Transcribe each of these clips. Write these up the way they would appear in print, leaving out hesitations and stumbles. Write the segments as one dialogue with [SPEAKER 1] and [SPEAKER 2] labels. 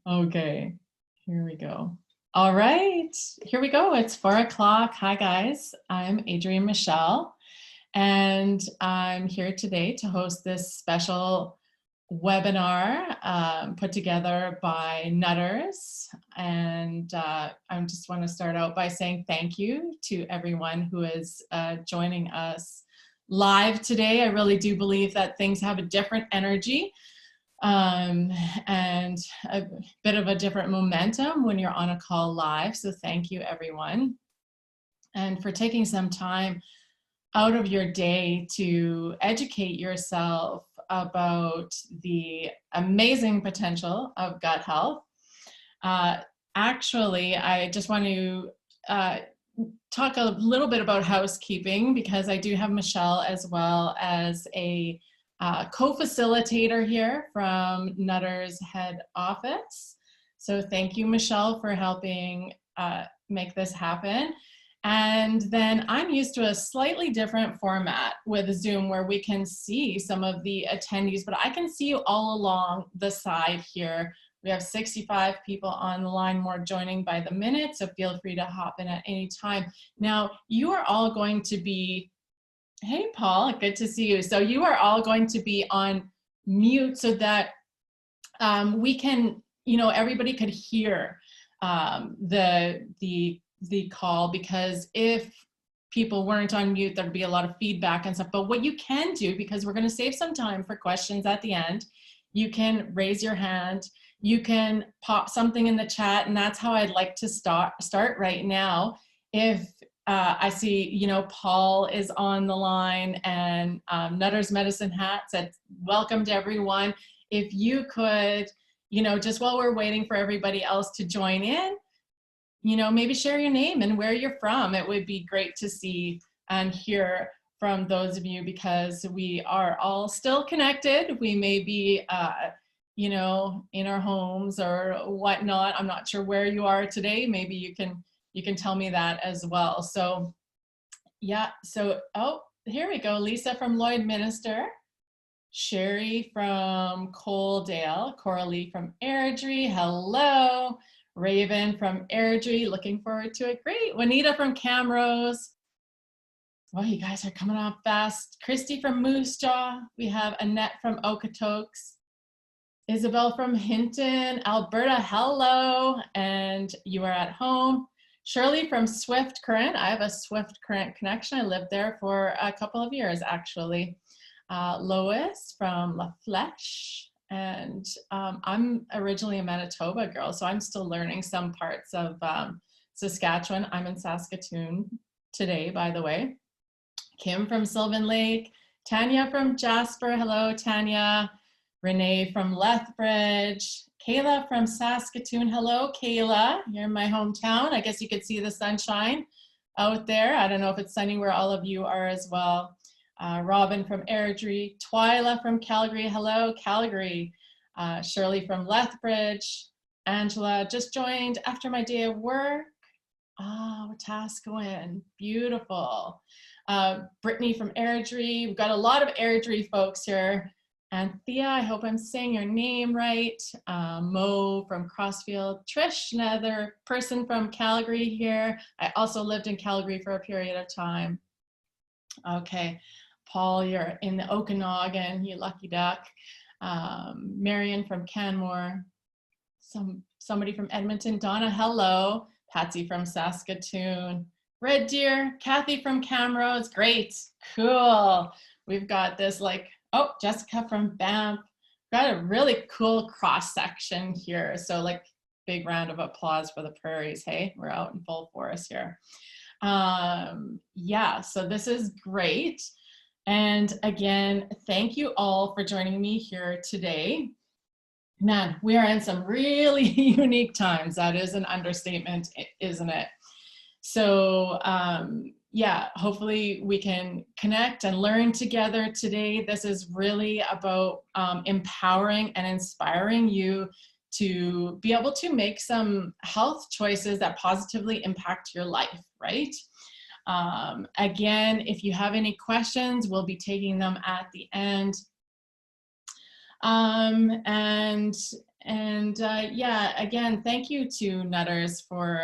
[SPEAKER 1] Okay, here we go. All right, here we go. It's 4 o'clock. Hi, guys. I'm Adrienne Michelle, and I'm here today to host this special webinar put together by Nutters. And I just want to start out by saying thank you to everyone who is joining us live today. I really do believe that things have a different energy and a bit of a different momentum when you're on a call live. So thank you, everyone. And for taking some time out of your day to educate yourself about the amazing potential of gut health. Actually, I just want to talk a little bit about housekeeping, because I do have Michelle as well as a co-facilitator here from Nutters head office. So thank you, Michelle, for helping make this happen. And then I'm used to a slightly different format with Zoom where we can see some of the attendees, but I can see you all along the side here. We have 65 people on the line, more joining by the minute, so feel free to hop in at any time. Now, you are all going to be, hey, Paul, good to see you. So you are all going to be on mute so that we can, everybody could hear the call, because if people weren't on mute, there'd be a lot of feedback and stuff. But what you can do, because we're going to save some time for questions at the end, you can raise your hand, you can pop something in the chat, and that's how I'd like to start right now. If I see, Paul is on the line, and Nutters Medicine Hat said, welcome to everyone. If you could, just while we're waiting for everybody else to join in, maybe share your name and where you're from. It would be great to see and hear from those of you, because we are all still connected. We may be, in our homes or whatnot. I'm not sure where you are today. Maybe you can tell me that as well. So yeah, oh, here we go. Lisa from Lloydminster, Sherry from Coaldale, Coralie from Airdrie, hello. Raven from Airdrie, looking forward to it. Great. Juanita from Camrose. Oh, you guys are coming up fast. Christy from Moose Jaw. We have Annette from Okotoks. Isabel from Hinton, Alberta, hello. And you are at home. Shirley from Swift Current. I have a Swift Current connection. I lived there for a couple of years, actually. Lois from La Flèche. And I'm originally a Manitoba girl, so I'm still learning some parts of Saskatchewan. I'm in Saskatoon today, by the way. Kim from Sylvan Lake, Tanya from Jasper, hello Tanya. Renee from Lethbridge, Kayla from Saskatoon, hello Kayla, you're in my hometown. I guess you could see the sunshine out there. I don't know if it's sunny where all of you are as well. Robin from Airdrie, Twyla from Calgary, hello Calgary. Shirley from Lethbridge, Angela just joined after my day of work. Oh, Wetaskiwin, beautiful. Brittany from Airdrie, we've got a lot of Airdrie folks here. Anthea, I hope I'm saying your name right. Mo from Crossfield, Trish, another person from Calgary here. I also lived in Calgary for a period of time. Okay, Paul, you're in the Okanagan, you lucky duck. Marion from Canmore, somebody from Edmonton, Donna, hello. Patsy from Saskatoon, Red Deer, Kathy from Camrose, great, cool. We've got this oh, Jessica from Banff, got a really cool cross section here. So big round of applause for the prairies, hey? We're out in full forest here. Yeah, so this is great. And again, thank you all for joining me here today. Man, we are in some really unique times. That is an understatement, isn't it? So yeah, hopefully we can connect and learn together today. This is really about empowering and inspiring you to be able to make some health choices that positively impact your life, right? Again, if you have any questions, we'll be taking them at the end. And Yeah, again, thank you to Nutters for,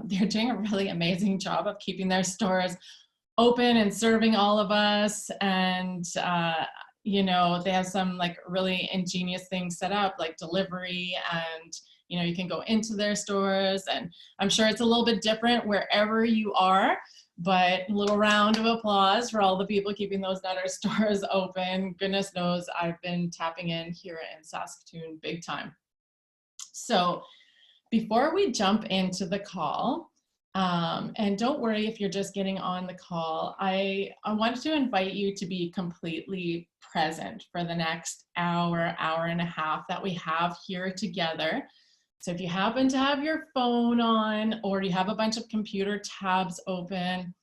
[SPEAKER 1] they're doing a really amazing job of keeping their stores open and serving all of us. And, you know, they have some like really ingenious things set up, like delivery, and, you know, you can go into their stores, and I'm sure it's a little bit different wherever you are, but a little round of applause for all the people keeping those Nutter stores open. Goodness knows I've been tapping in here in Saskatoon big time. So before we jump into the call, and don't worry if you're just getting on the call, I wanted to invite you to be completely present for the next hour, hour and a half that we have here together. So if you happen to have your phone on, or you have a bunch of computer tabs open,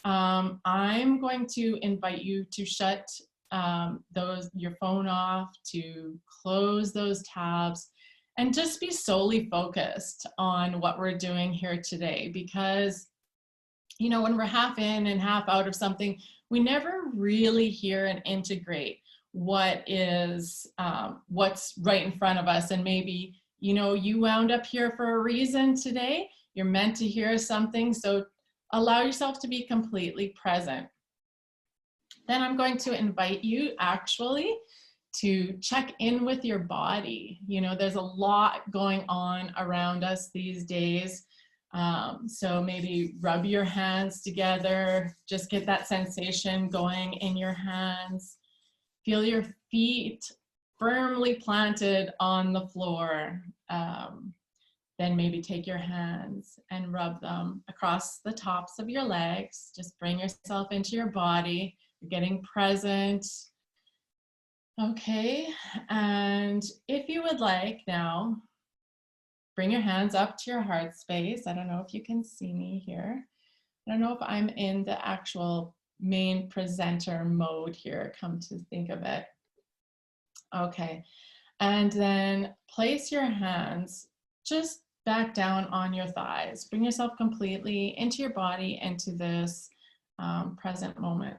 [SPEAKER 1] I'm going to invite you to shut your phone off, to close those tabs, and just be solely focused on what we're doing here today. Because, you know, when we're half in and half out of something, we never really hear and integrate what is, what's right in front of us. And maybe, you know, you wound up here for a reason today. You're meant to hear something. So allow yourself to be completely present. Then I'm going to invite you actually to check in with your body. You know, there's a lot going on around us these days. So maybe rub your hands together, just get that sensation going in your hands. Feel your feet firmly planted on the floor. Then maybe take your hands and rub them across the tops of your legs. Just bring yourself into your body. You're getting present. Okay, and if you would like now, bring your hands up to your heart space. I don't know if you can see me here. I don't know if I'm in the actual main presenter mode here, come to think of it. Okay, and then place your hands just back down on your thighs. Bring yourself completely into your body, into this present moment.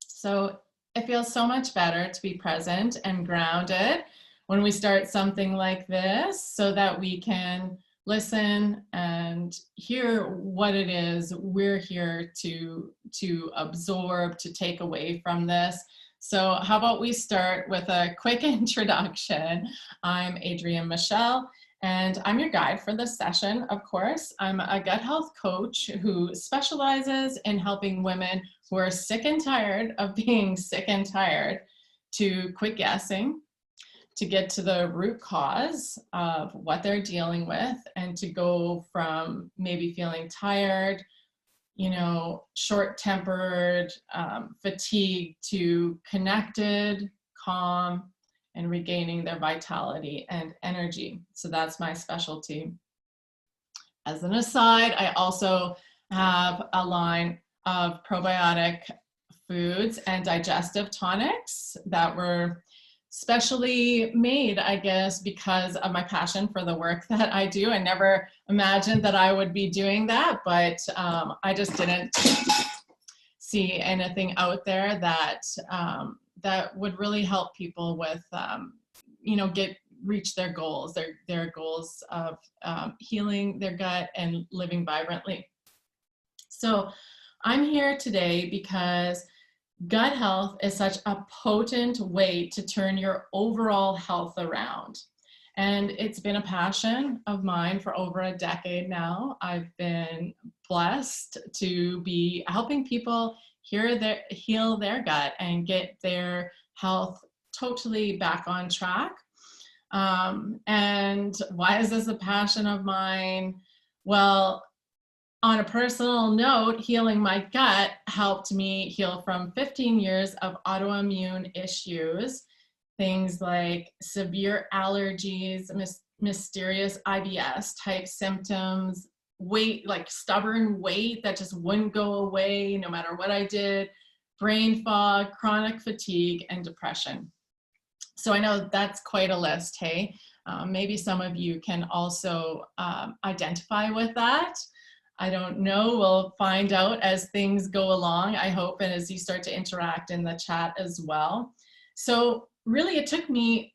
[SPEAKER 1] So it feels so much better to be present and grounded when we start something like this, so that we can listen and hear what it is we're here to absorb, to take away from this. So how about we start with a quick introduction. I'm Adrienne Michelle, and I'm your guide for this session, of course. I'm a gut health coach who specializes in helping women who are sick and tired of being sick and tired to quit guessing, to get to the root cause of what they're dealing with, and to go from maybe feeling tired, you know, short-tempered, fatigued, to connected, calm, and regaining their vitality and energy. So that's my specialty. As an aside, I also have a line of probiotic foods and digestive tonics that were specially made, I guess, because of my passion for the work that I do. I never imagined that I would be doing that, but I just didn't see anything out there that that would really help people with, you know, reach their goals, their goals of healing their gut and living vibrantly. So I'm here today because gut health is such a potent way to turn your overall health around. And it's been a passion of mine for over a decade now. I've been blessed to be helping people heal their gut and get their health totally back on track. And why is this a passion of mine? Well, on a personal note, healing my gut helped me heal from 15 years of autoimmune issues, things like severe allergies, mysterious IBS type symptoms, weight, like stubborn weight that just wouldn't go away no matter what I did, brain fog, chronic fatigue, and depression. So I know that's quite a list, hey? Maybe some of you can also identify with that. I don't know, we'll find out as things go along, I hope, and as you start to interact in the chat as well. So really it took me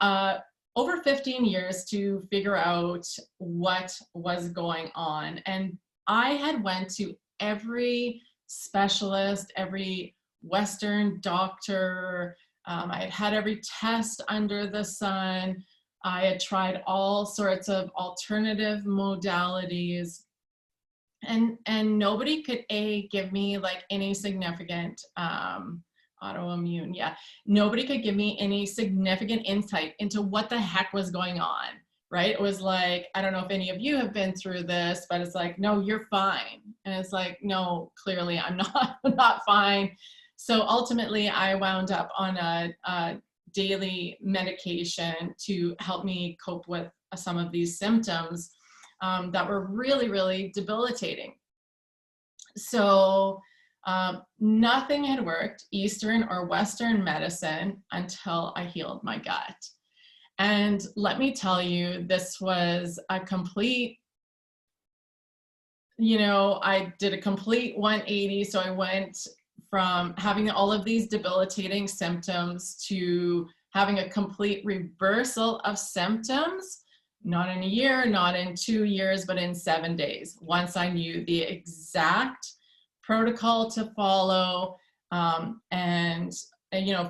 [SPEAKER 1] over 15 years to figure out what was going on. And I had went to every specialist, every Western doctor. I had had every test under the sun. I had tried all sorts of alternative modalities, and nobody could give me like any significant autoimmune. Yeah, nobody could give me any significant insight into what the heck was going on. Right? It was like, I don't know if any of you have been through this, but it's like, no, you're fine. And it's like, no, clearly I'm not, not fine. So ultimately I wound up on a daily medication to help me cope with some of these symptoms that were really, really debilitating. So nothing had worked, Eastern or Western medicine, until I healed my gut. And let me tell you, this was a complete, I did a complete 180. So I went from having all of these debilitating symptoms to having a complete reversal of symptoms, not in a year, not in 2 years, but in 7 days. Once I knew the exact protocol to follow, and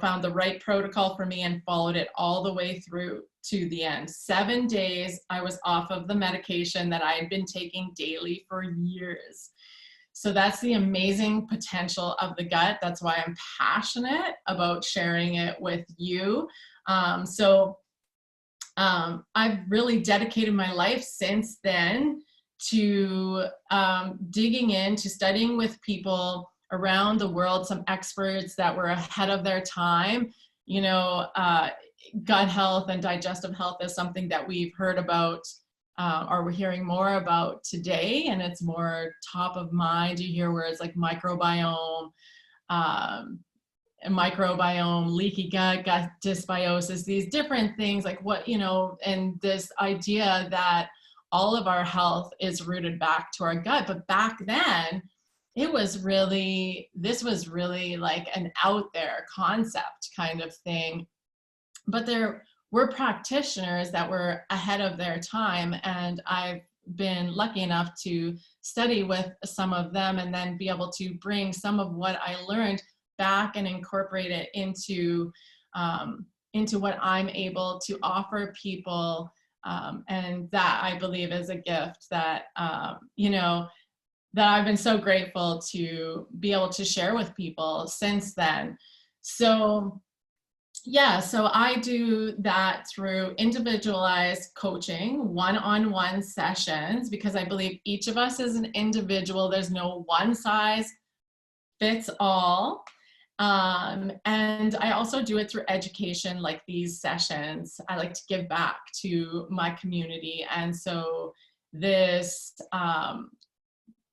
[SPEAKER 1] found the right protocol for me and followed it all the way through to the end. 7 days, I was off of the medication that I had been taking daily for years. So that's the amazing potential of the gut. That's why I'm passionate about sharing it with you. I've really dedicated my life since then to digging into studying with people around the world, some experts that were ahead of their time. Gut health and digestive health is something that we've heard about, or we're hearing more about today, and it's more top of mind. You hear words like microbiome, leaky gut, gut dysbiosis, these different things like and this idea that all of our health is rooted back to our gut. But back then, this was really like an out there concept kind of thing. But there were practitioners that were ahead of their time, and I've been lucky enough to study with some of them and then be able to bring some of what I learned back and incorporate it into what I'm able to offer people. And that, I believe, is a gift that, that I've been so grateful to be able to share with people since then. So I do that through individualized coaching, one-on-one sessions, because I believe each of us is an individual. There's no one size fits all. And I also do it through education, like these sessions. I like to give back to my community. And so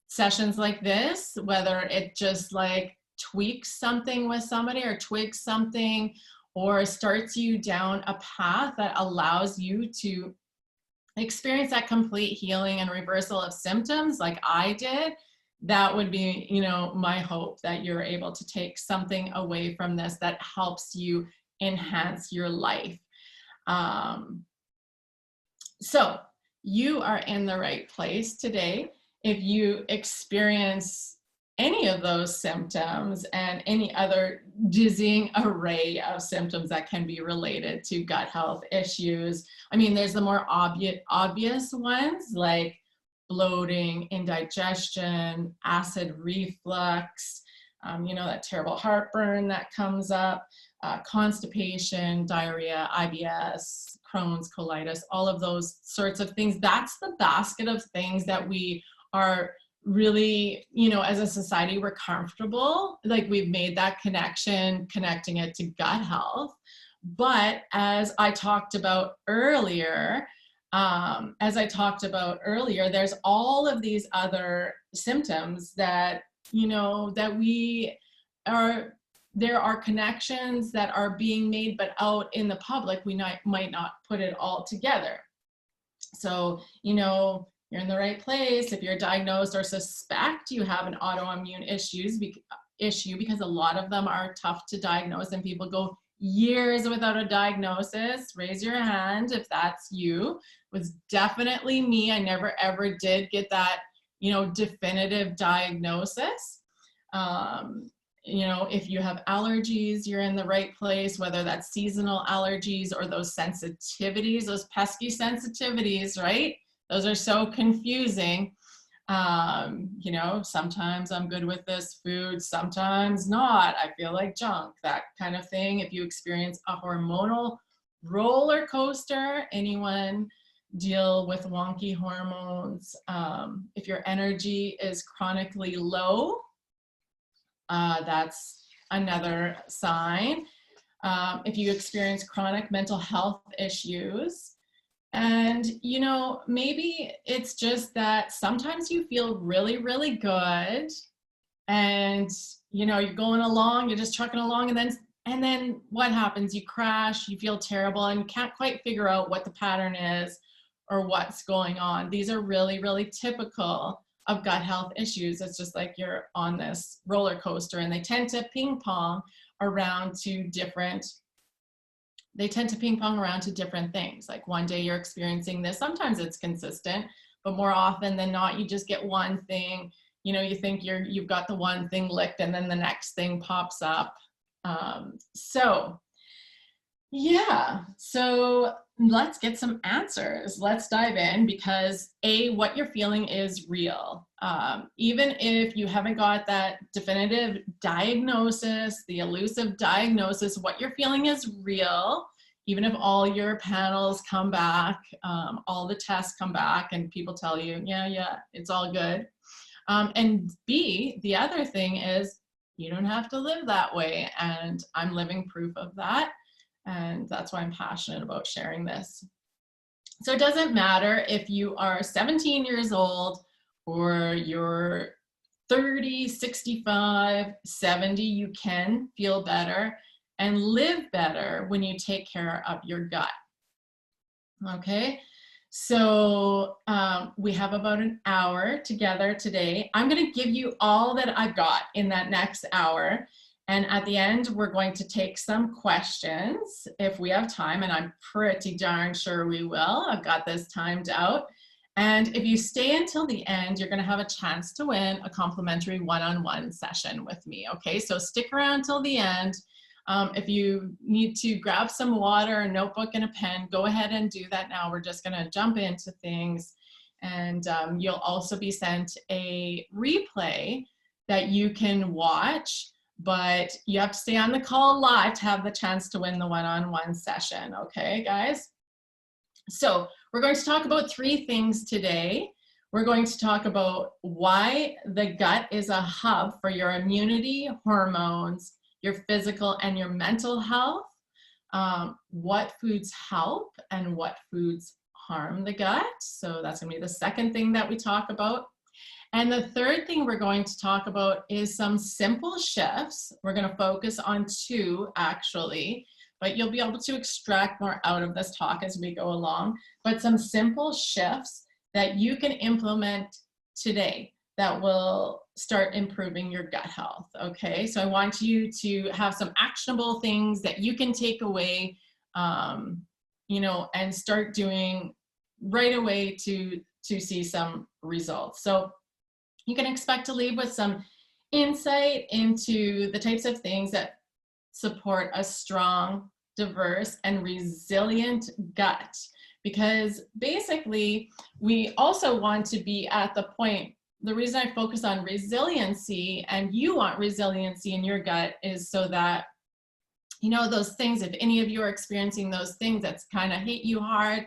[SPEAKER 1] sessions like this, whether it just like tweaks something with somebody or twigs something, or starts you down a path that allows you to experience that complete healing and reversal of symptoms like I did, that would be, my hope, that you're able to take something away from this that helps you enhance your life. So you are in the right place today. If you experience any of those symptoms and any other dizzying array of symptoms that can be related to gut health issues. I mean, there's the more obvious ones like bloating, indigestion, acid reflux, that terrible heartburn that comes up, constipation, diarrhea, IBS, Crohn's, colitis, all of those sorts of things. That's the basket of things that we are really, as a society, we're comfortable, like we've made that connection, connecting it to gut health. But as I talked about earlier, there's all of these other symptoms that, there are connections that are being made, but out in the public, we might not put it all together. So, you're in the right place if you're diagnosed or suspect you have an autoimmune issue, because a lot of them are tough to diagnose, and people go years without a diagnosis? Raise your hand if that's you. It was definitely me. I never ever did get that, you know, definitive diagnosis. You know, if you have allergies, you're in the right place, whether that's seasonal allergies or those sensitivities, those pesky sensitivities, right? Those are so confusing. You know, sometimes I'm good with this food, sometimes not. I feel like junk, that kind of thing. If you experience a hormonal roller coaster, anyone deal with wonky hormones? If your energy is chronically low, that's another sign. If you experience chronic mental health issues, and, you know, maybe it's just that sometimes you feel really, really good and, you know, you're going along, you're just trucking along, and then what happens? You crash, you feel terrible, and you can't quite figure out what the pattern is or what's going on. These are really, really typical of gut health issues. It's just like you're on this roller coaster, and they tend to ping pong around to different things. Like one day you're experiencing this, sometimes it's consistent, but more often than not, you just get one thing, you know, you think you've got the one thing licked, and then the next thing pops up. So yeah, so let's get some answers. Let's dive in, because what you're feeling is real. Even if you haven't got that definitive diagnosis, the elusive diagnosis, what you're feeling is real. Even if all your panels come back, all the tests come back and people tell you, yeah, it's all good. And B, the other thing is you don't have to live that way. And I'm living proof of that. And that's why I'm passionate about sharing this. So it doesn't matter if you are 17 years old or you're 30, 65, 70, you can feel better and live better when you take care of your gut. Okay, so we have about an hour together today. I'm going to give you all that I've got in that next hour. And at the end, we're going to take some questions if we have time, and I'm pretty darn sure we will. I've got this timed out. And if you stay until the end, you're going to have a chance to win a complimentary one-on-one session with me. Okay, so stick around till the end. If you need to grab some water, a notebook, and a pen, go ahead and do that now. We're just going to jump into things. And you'll also be sent a replay that you can watch, but you have to stay on the call live to have the chance to win the one-on-one session. Okay, guys? So we're going to talk about 3 things today. We're going to talk about why the gut is a hub for your immunity, hormones, your physical and your mental health, what foods help and what foods harm the gut. So that's going to be the second thing that we talk about. And the third thing we're going to talk about is some simple shifts. We're going to focus on 2 actually, but you'll be able to extract more out of this talk as we go along. But some simple shifts that you can implement today that will start improving your gut health. Okay, so I want you to have some actionable things that you can take away, you know, and start doing right away to see some results. So you can expect to leave with some insight into the types of things that support a strong, diverse, and resilient gut. Because basically, we also want to be at the point, the reason I focus on resiliency, and you want resiliency in your gut, is so that, you know, those things, if any of you are experiencing those things that's kind of hit you hard,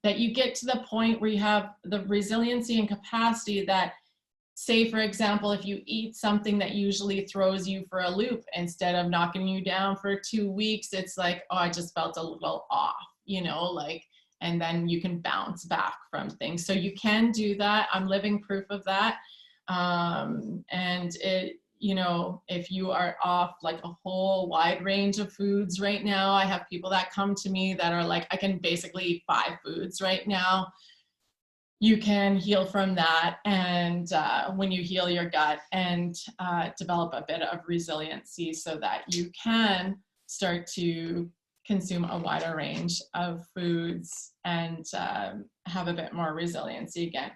[SPEAKER 1] that you get to the point where you have the resiliency and capacity that, say, for example, if you eat something that usually throws you for a loop, instead of knocking you down for 2 weeks, it's like, oh, I just felt a little off, you know, like, and then you can bounce back from things. So you can do that. I'm living proof of that. And it, you know, if you are off like a whole wide range of foods right now, I have people that come to me that are like, I can basically eat 5 foods right now. You can heal from that, and when you heal your gut and develop a bit of resiliency so that you can start to consume a wider range of foods and have a bit more resiliency again.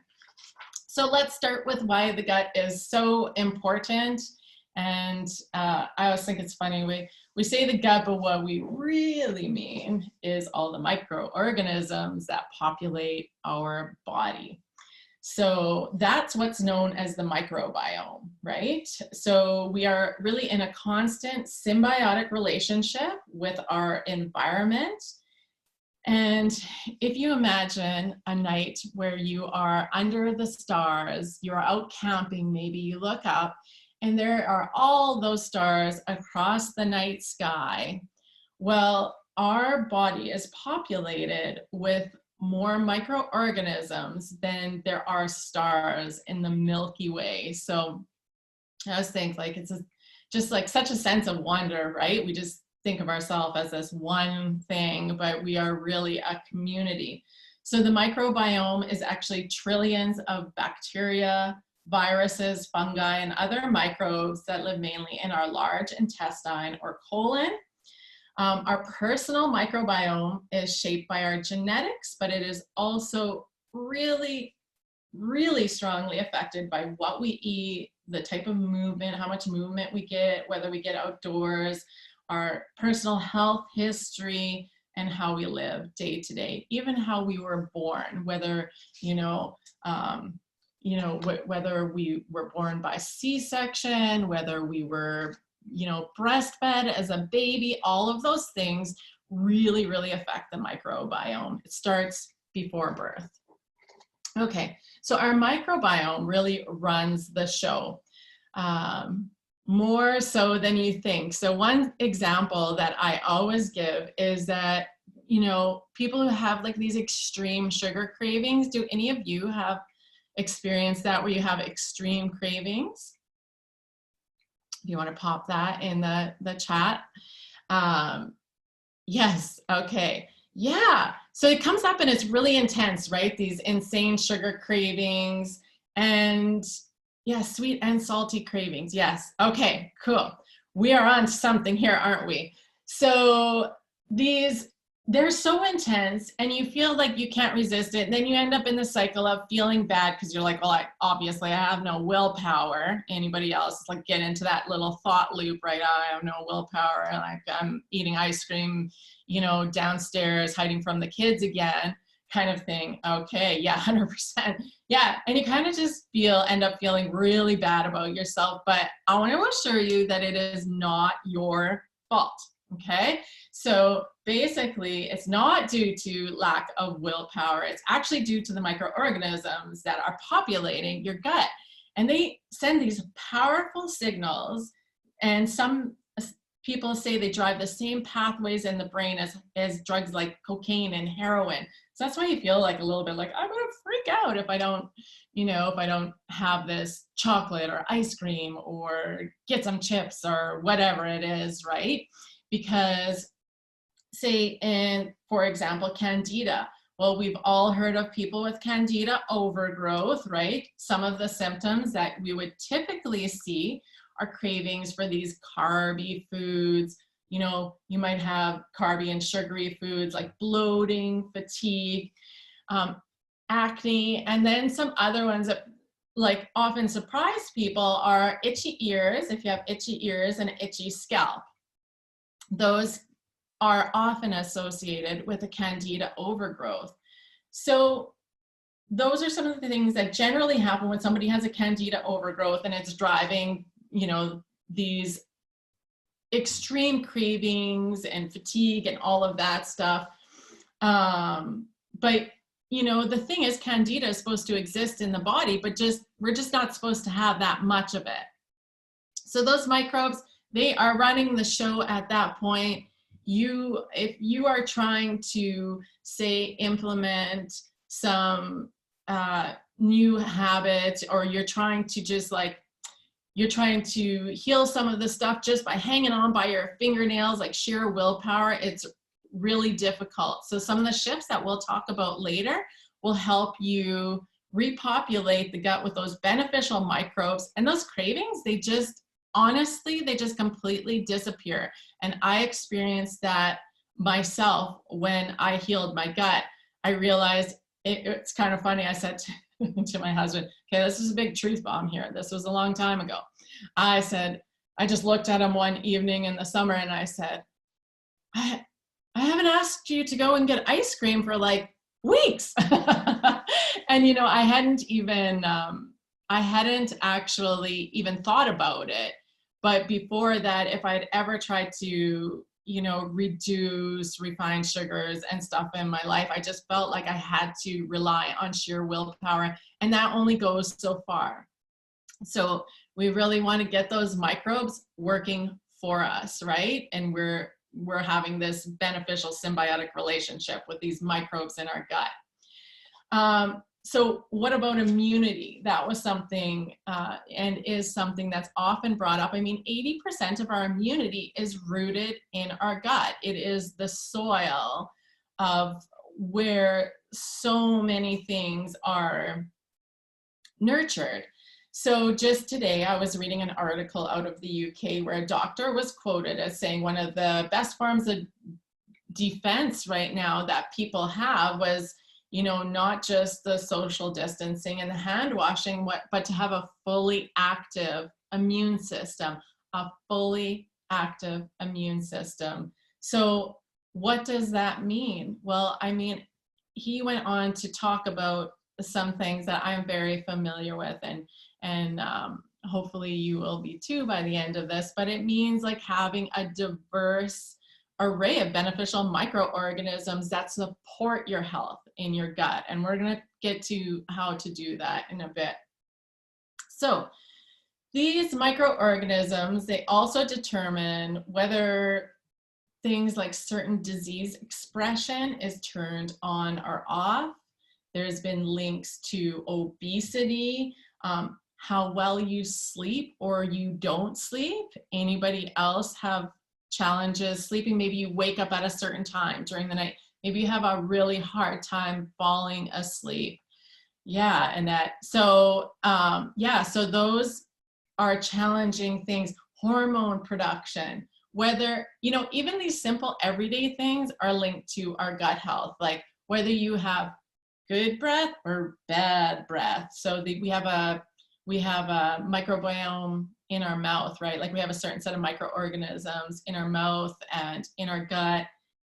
[SPEAKER 1] So let's start with why the gut is so important. And I always think it's funny, we say the gut, but what we really mean is all the microorganisms that populate our body. So that's what's known as the microbiome, right? So we are really in a constant symbiotic relationship with our environment. And if you imagine a night where you are under the stars, you're out camping, maybe you look up and there are all those stars across the night sky. Well, our body is populated with more microorganisms than there are stars in the Milky Way. So I always think like it's just like such a sense of wonder, right? We just think of ourselves as this one thing, but we are really a community. So the microbiome is actually trillions of bacteria, viruses, fungi, and other microbes that live mainly in our large intestine or colon. Our personal microbiome is shaped by our genetics, but it is also really, really strongly affected by what we eat, the type of movement, how much movement we get, whether we get outdoors, our personal health history, and how we live day to day, even how we were born, whether, whether we were born by C-section, whether we were, breastfed as a baby, all of those things really, really affect the microbiome. It starts before birth. Okay, so our microbiome really runs the show. More so than you think. So one example that I always give is that, people who have like these extreme sugar cravings, do any of you have experienced that where you have extreme cravings? If you want to pop that in the chat. Yes, okay. Yeah, so it comes up and it's really intense, right? These insane sugar cravings and yeah, sweet and salty cravings. Yes. Okay, cool. We are on something here, aren't we? So they're so intense and you feel like you can't resist it. And then you end up in the cycle of feeling bad because you're like, well, obviously I have no willpower. Anybody else like get into that little thought loop, right? I have no willpower. Like I'm eating ice cream, downstairs, hiding from the kids again. Kind of thing. Okay, yeah, 100%. Yeah, and you kind of just end up feeling really bad about yourself, but I want to assure you that it is not your fault, okay? So basically, it's not due to lack of willpower. It's actually due to the microorganisms that are populating your gut. And they send these powerful signals, and some people say they drive the same pathways in the brain as drugs like cocaine and heroin. So that's why you feel like a little bit like, I'm gonna freak out if I don't, if I don't have this chocolate or ice cream or get some chips or whatever it is, right? Because for example, candida. Well, we've all heard of people with candida overgrowth, right? Some of the symptoms that we would typically see are cravings for these carby foods. You might have carby and sugary foods like bloating, fatigue, acne, and then some other ones that like often surprise people are itchy ears, if you have itchy ears, and itchy scalp. Those are often associated with a candida overgrowth. So those are some of the things that generally happen when somebody has a candida overgrowth and it's driving these extreme cravings and fatigue and all of that stuff. But the thing is, candida is supposed to exist in the body, but we're just not supposed to have that much of it. So those microbes, they are running the show at that point. If you are trying to implement some new habits, or you're trying to heal some of the stuff just by hanging on by your fingernails, like sheer willpower, it's really difficult. So some of the shifts that we'll talk about later will help you repopulate the gut with those beneficial microbes, and those cravings, they just honestly, they just completely disappear. And I experienced that myself when I healed my gut. I realized it's kind of funny. I said to my husband, okay, this is a big truth bomb here. This was a long time ago. I said, I just looked at him one evening in the summer and I said, I haven't asked you to go and get ice cream for like weeks. And, you know, I hadn't actually even thought about it. But before that, if I'd ever tried to, you know, reduce refined sugars and stuff in my life, I just felt like I had to rely on sheer willpower. And that only goes so far. So we really want to get those microbes working for us, right? And we're having this beneficial symbiotic relationship with these microbes in our gut. So what about immunity? That was something and is something that's often brought up. I mean, 80% of our immunity is rooted in our gut. It is the soil of where so many things are nurtured. So just today, I was reading an article out of the UK where a doctor was quoted as saying one of the best forms of defense right now that people have was, you know, not just the social distancing and the hand washing, but to have a fully active immune system, a fully active immune system. So what does that mean? Well, I mean, he went on to talk about some things that I'm very familiar with, and hopefully you will be too by the end of this, but it means like having a diverse array of beneficial microorganisms that support your health in your gut. And we're going to get to how to do that in a bit. So these microorganisms, they also determine whether things like certain disease expression is turned on or off. There's been links to obesity, how well you sleep or you don't sleep. Anybody else have challenges sleeping? Maybe you wake up at a certain time during the night. Maybe you have a really hard time falling asleep. Yeah, and that, so so those are challenging things. Hormone production, whether, you know, even these simple everyday things are linked to our gut health, like whether you have good breath or bad breath. So we have a microbiome in our mouth, right? Like we have a certain set of microorganisms in our mouth and in our gut,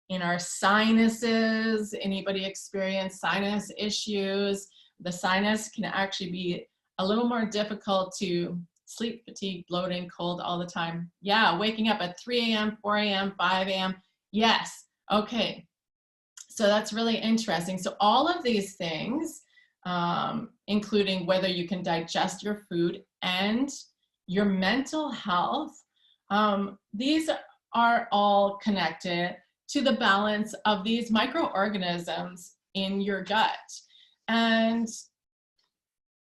[SPEAKER 1] in our sinuses. Anybody experience sinus issues? The sinus can actually be a little more difficult to sleep, fatigue, bloating, cold all the time. Yeah, waking up at 3 a.m., 4 a.m., 5 a.m. Yes, okay. So that's really interesting. So all of these things, including whether you can digest your food and your mental health, these are all connected to the balance of these microorganisms in your gut. And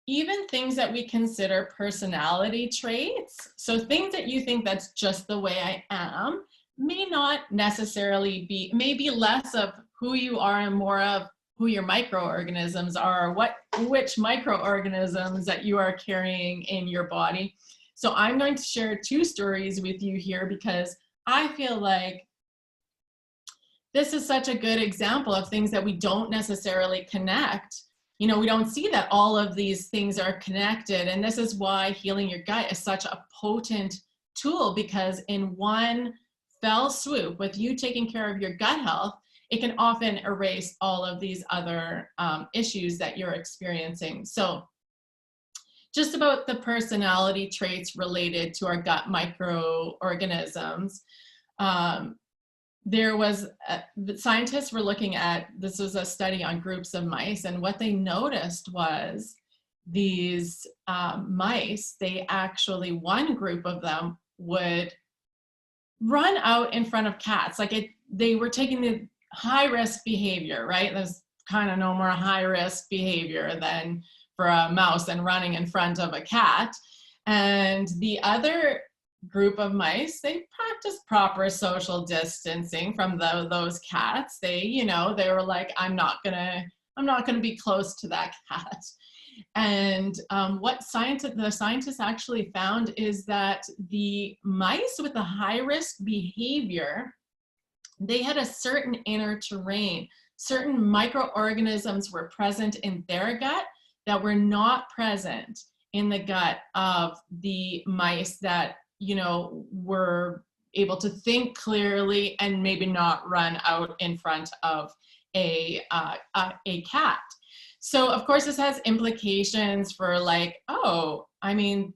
[SPEAKER 1] even things that we consider personality traits, so things that you think that's just the way I am, may not necessarily be, maybe less of who you are and more of who your microorganisms are, which microorganisms that you are carrying in your body. So I'm going to share 2 stories with you here because I feel like this is such a good example of things that we don't necessarily connect. You know, we don't see that all of these things are connected. And this is why healing your gut is such a potent tool, because in one fell swoop, with you taking care of your gut health, it can often erase all of these other issues that you're experiencing. So just about the personality traits related to our gut microorganisms, there was, the scientists were looking at, this was a study on groups of mice, and what they noticed was these mice, they actually, one group of them would run out in front of cats. Like they were taking the high risk behavior, right? There's kind of no more high risk behavior than for a mouse than running in front of a cat. And the other group of mice, they practiced proper social distancing from those cats. They, you know, they were like, I'm not gonna be close to that cat. And what the scientists actually found is that the mice with a high-risk behavior, they had a certain inner terrain. Certain microorganisms were present in their gut that were not present in the gut of the mice that, you know, were able to think clearly and maybe not run out in front of a cat. So of course this has implications for like, oh, I mean,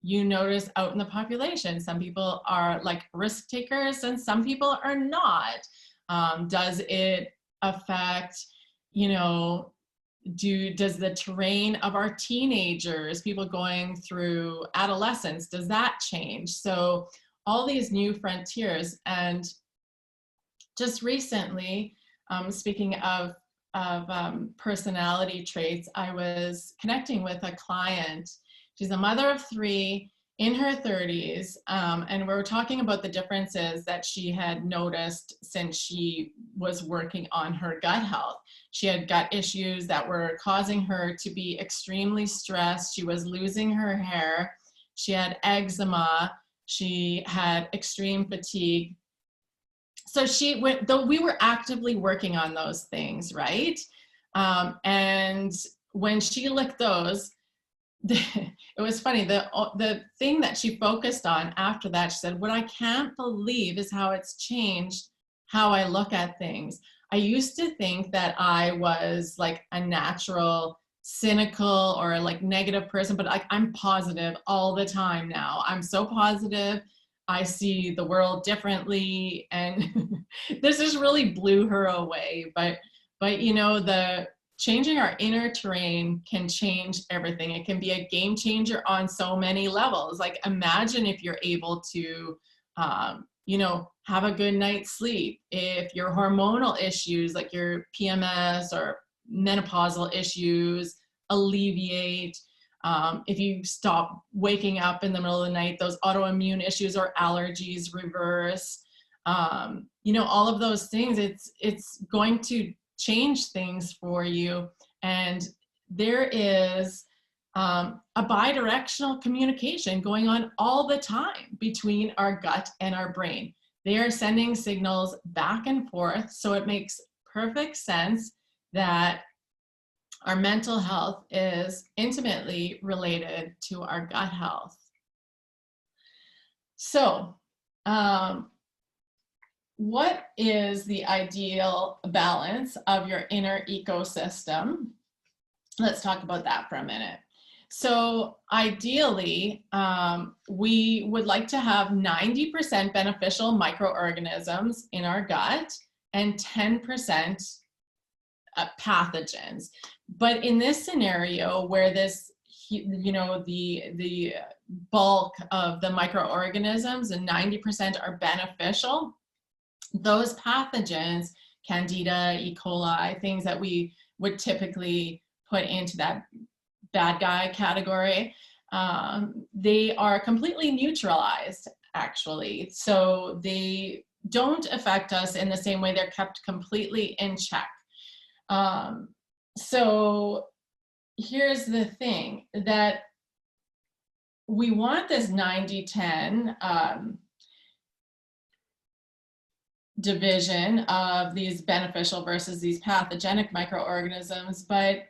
[SPEAKER 1] you notice out in the population, some people are like risk takers and some people are not. Does it affect, you know, does the terrain of our teenagers, people going through adolescence, does that change? So all these new frontiers. And just recently, speaking of personality traits, I was connecting with a client. She's a mother of 3 in her 30s, and we were talking about the differences that she had noticed since she was working on her gut health. She had gut issues that were causing her to be extremely stressed. She was losing her hair. She had eczema. She had extreme fatigue. So though we were actively working on those things, right? And when she licked those, it was funny, the thing that she focused on after that, she said, what I can't believe is how it's changed how I look at things. I used to think that I was like a natural cynical or like negative person, but I'm positive all the time now. I'm so positive. I see the world differently, and this just really blew her away. But you know, the changing our inner terrain can change everything. It can be a game changer on so many levels. Like imagine if you're able to, you know, have a good night's sleep. If your hormonal issues like your PMS or menopausal issues alleviate, if you stop waking up in the middle of the night, those autoimmune issues or allergies reverse, you know, all of those things, it's going to change things for you. And there is a bidirectional communication going on all the time between our gut and our brain. They are sending signals back and forth. So it makes perfect sense that our mental health is intimately related to our gut health. So, what is the ideal balance of your inner ecosystem? Let's talk about that for a minute. So ideally, we would like to have 90% beneficial microorganisms in our gut and 10% pathogens. But in this scenario where this, you know, the bulk of the microorganisms and 90% are beneficial, those pathogens, Candida, E. coli, things that we would typically put into that bad guy category, they are completely neutralized, actually. So they don't affect us in the same way. They're kept completely in check. So here's the thing, that we want this 90-10 division of these beneficial versus these pathogenic microorganisms, but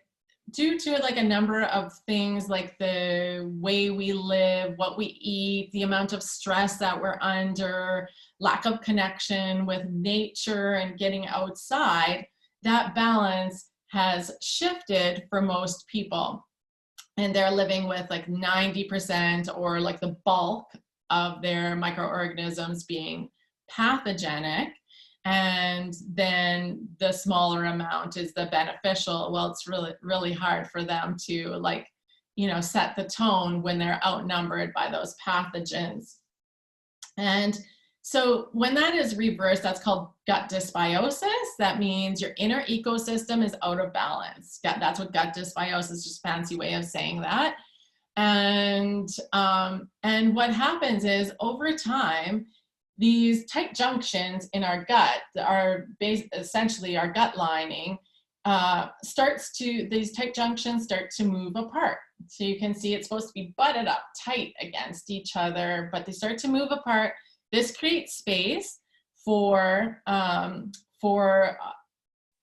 [SPEAKER 1] due to like a number of things like the way we live, what we eat, the amount of stress that we're under, lack of connection with nature and getting outside, that balance has shifted for most people. And they're living with like 90% or like the bulk of their microorganisms being pathogenic, and then the smaller amount is the beneficial. Well, it's really hard for them to, like, you know, set the tone when they're outnumbered by those pathogens. And so when that is reversed, that's called gut dysbiosis. That means your inner ecosystem is out of balance. That's what gut dysbiosis is, just a fancy way of saying that. And what happens is, over time, these tight junctions in our gut, essentially our gut lining, these tight junctions start to move apart. So you can see it's supposed to be butted up tight against each other, but they start to move apart. This creates space for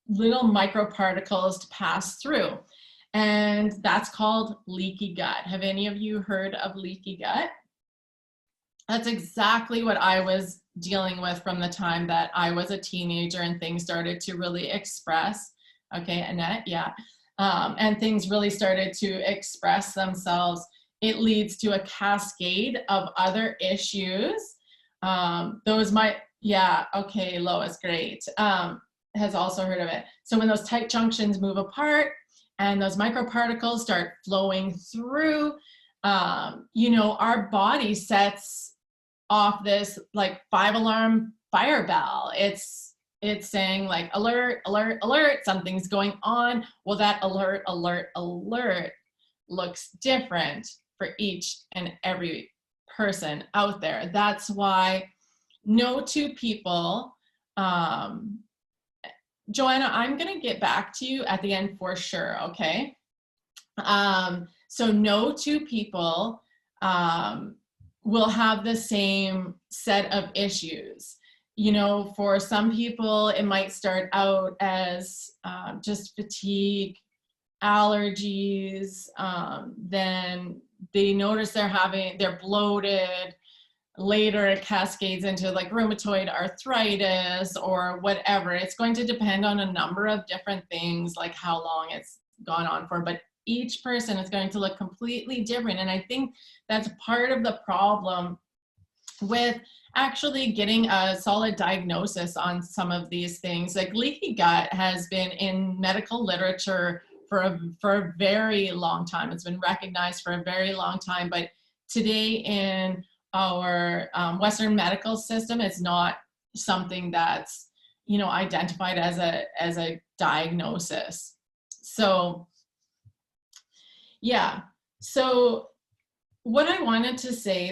[SPEAKER 1] little microparticles to pass through. And that's called leaky gut. Have any of you heard of leaky gut? That's exactly what I was dealing with from the time that I was a teenager and things started to really express. Okay, Annette, yeah. And things really started to express themselves. It leads to a cascade of other issues. Yeah, okay, Lois, great. Has also heard of it. So when those tight junctions move apart and those microparticles start flowing through, you know, our body sets off this like 5-alarm fire bell. It's saying like alert, alert, alert, something's going on. Well, that alert, alert, alert looks different for each and every person out there. That's why no two people, Joanna, I'm gonna get back to you at the end for sure, okay? So no two people will have the same set of issues. You know, for some people, it might start out as just fatigue, allergies, then they notice they're bloated. Later, it cascades into like rheumatoid arthritis or whatever. It's going to depend on a number of different things, like how long it's gone on for, but each person is going to look completely different. And I think that's part of the problem with actually getting a solid diagnosis on some of these things. Like leaky gut has been in medical literature for a very long time. It's been recognized for a very long time, but today in our Western medical system, it's not something that's, you know, identified as a diagnosis. So yeah, so what I wanted to say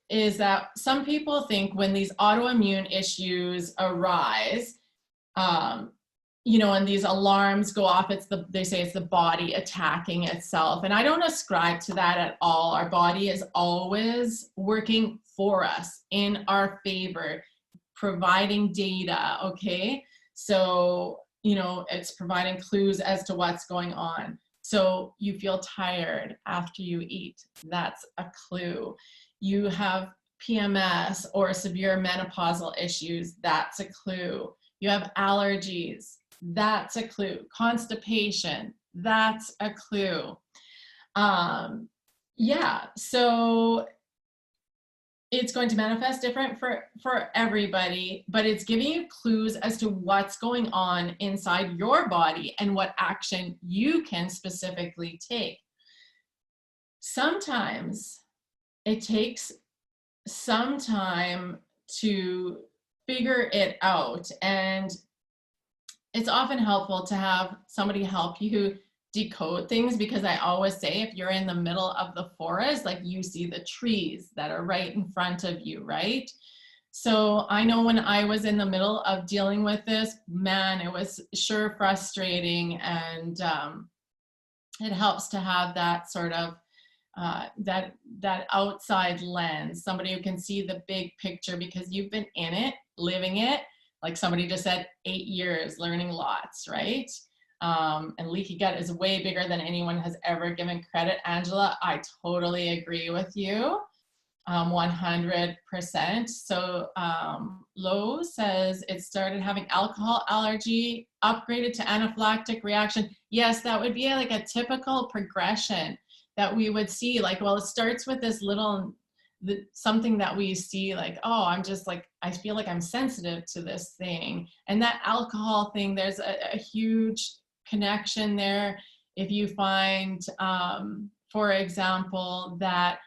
[SPEAKER 1] is that some people think when these autoimmune issues arise, you know, and these alarms go off, they say it's the body attacking itself. And I don't ascribe to that at all. Our body is always working for us, in our favor, providing data, okay? So, you know, it's providing clues as to what's going on. So you feel tired after you eat, that's a clue. You have PMS or severe menopausal issues, that's a clue. You have allergies, that's a clue. Constipation, that's a clue. Yeah, so it's going to manifest different for everybody, but it's giving you clues as to what's going on inside your body and what action you can specifically take. Sometimes it takes some time to figure it out, and it's often helpful to have somebody help you decode things, because I always say if you're in the middle of the forest, like you see the trees that are right in front of you, right? So I know when I was in the middle of dealing with this, man, it was sure frustrating, and it helps to have that sort of that outside lens, somebody who can see the big picture, because you've been in it, living it, like somebody just said, 8 years, learning lots, right? And leaky gut is way bigger than anyone has ever given credit. Angela, I totally agree with you, 100%. So Lo says it started having alcohol allergy, upgraded to anaphylactic reaction. Yes, that would be like a typical progression that we would see. Like, well, it starts with this little, something that we see like, oh, I'm just like, I feel like I'm sensitive to this thing. And that alcohol thing, there's a huge connection there. If you find, for example, that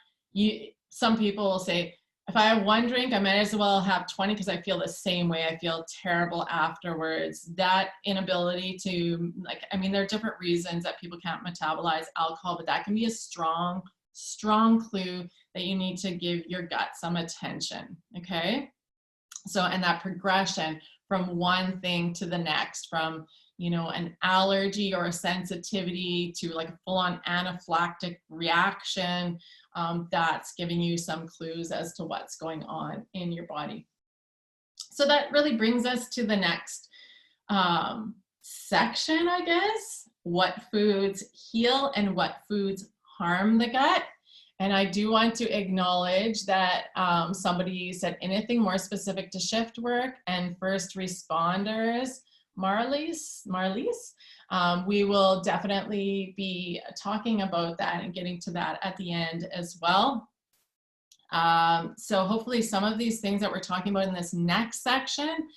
[SPEAKER 1] some people will say, if I have one drink, I might as well have 20 because I feel the same way. I feel terrible afterwards. That inability to, like, I mean, there are different reasons that people can't metabolize alcohol, but that can be a strong, strong clue that you need to give your gut some attention, okay? So, and that progression from one thing to the next, from, you know, an allergy or a sensitivity to like a full-on anaphylactic reaction, that's giving you some clues as to what's going on in your body. So that really brings us to the next section, I guess. What foods heal and what foods harm the gut. And I do want to acknowledge that somebody said anything more specific to shift work and first responders. Marlies, we will definitely be talking about that and getting to that at the end as well. So hopefully some of these things that we're talking about in this next section,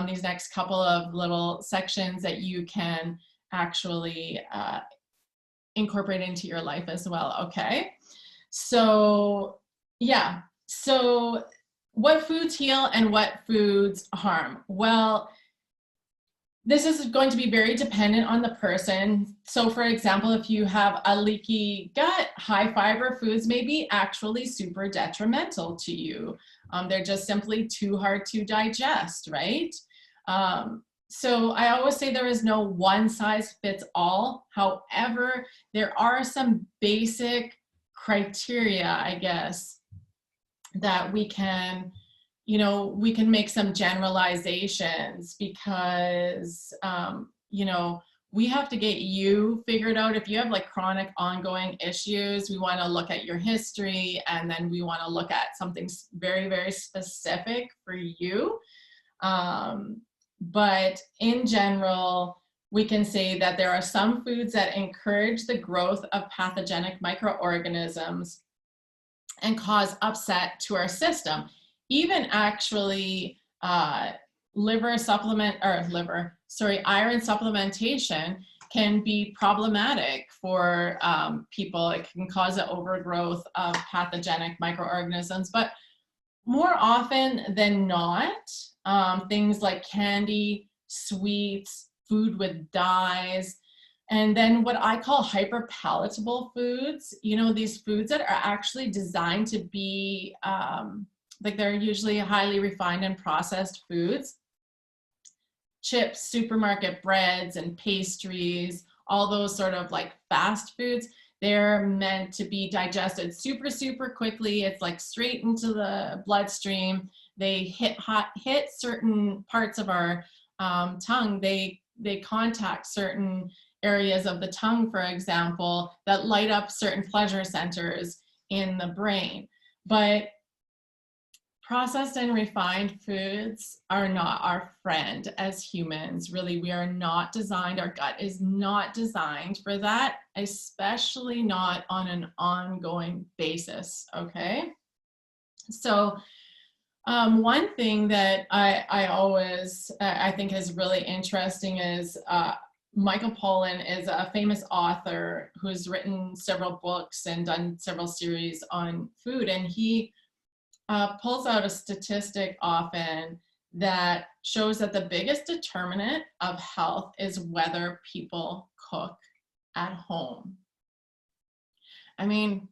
[SPEAKER 1] these next couple of little sections, that you can actually incorporate into your life as well, okay? So yeah, so what foods heal and what foods harm? Well, this is going to be very dependent on the person. So for example, if you have a leaky gut, high fiber foods may be actually super detrimental to you. They're just simply too hard to digest, right? So I always say there is no one size fits all. However, there are some basic criteria, I guess, that we can, you know, we can make some generalizations, because, you know, we have to get you figured out. If you have like chronic ongoing issues, we want to look at your history, and then we want to look at something very, very specific for you. But in general, we can say that there are some foods that encourage the growth of pathogenic microorganisms and cause upset to our system. Even actually iron supplementation can be problematic for people. It can cause an overgrowth of pathogenic microorganisms, but more often than not, things like candy, sweets, food with dyes, and then what I call hyperpalatable foods, you know, these foods that are actually designed to be, like they're usually highly refined and processed foods. Chips, supermarket breads and pastries, all those sort of like fast foods, they're meant to be digested super, super quickly. It's like straight into the bloodstream. They hit certain parts of our tongue. They contact certain areas of the tongue, for example, that light up certain pleasure centers in the brain. But processed and refined foods are not our friend as humans. Really, we are not designed, our gut is not designed for that, especially not on an ongoing basis, okay? So one thing that I always, I think is really interesting is Michael Pollan is a famous author who's written several books and done several series on food, and he pulls out a statistic often that shows that the biggest determinant of health is whether people cook at home. I mean,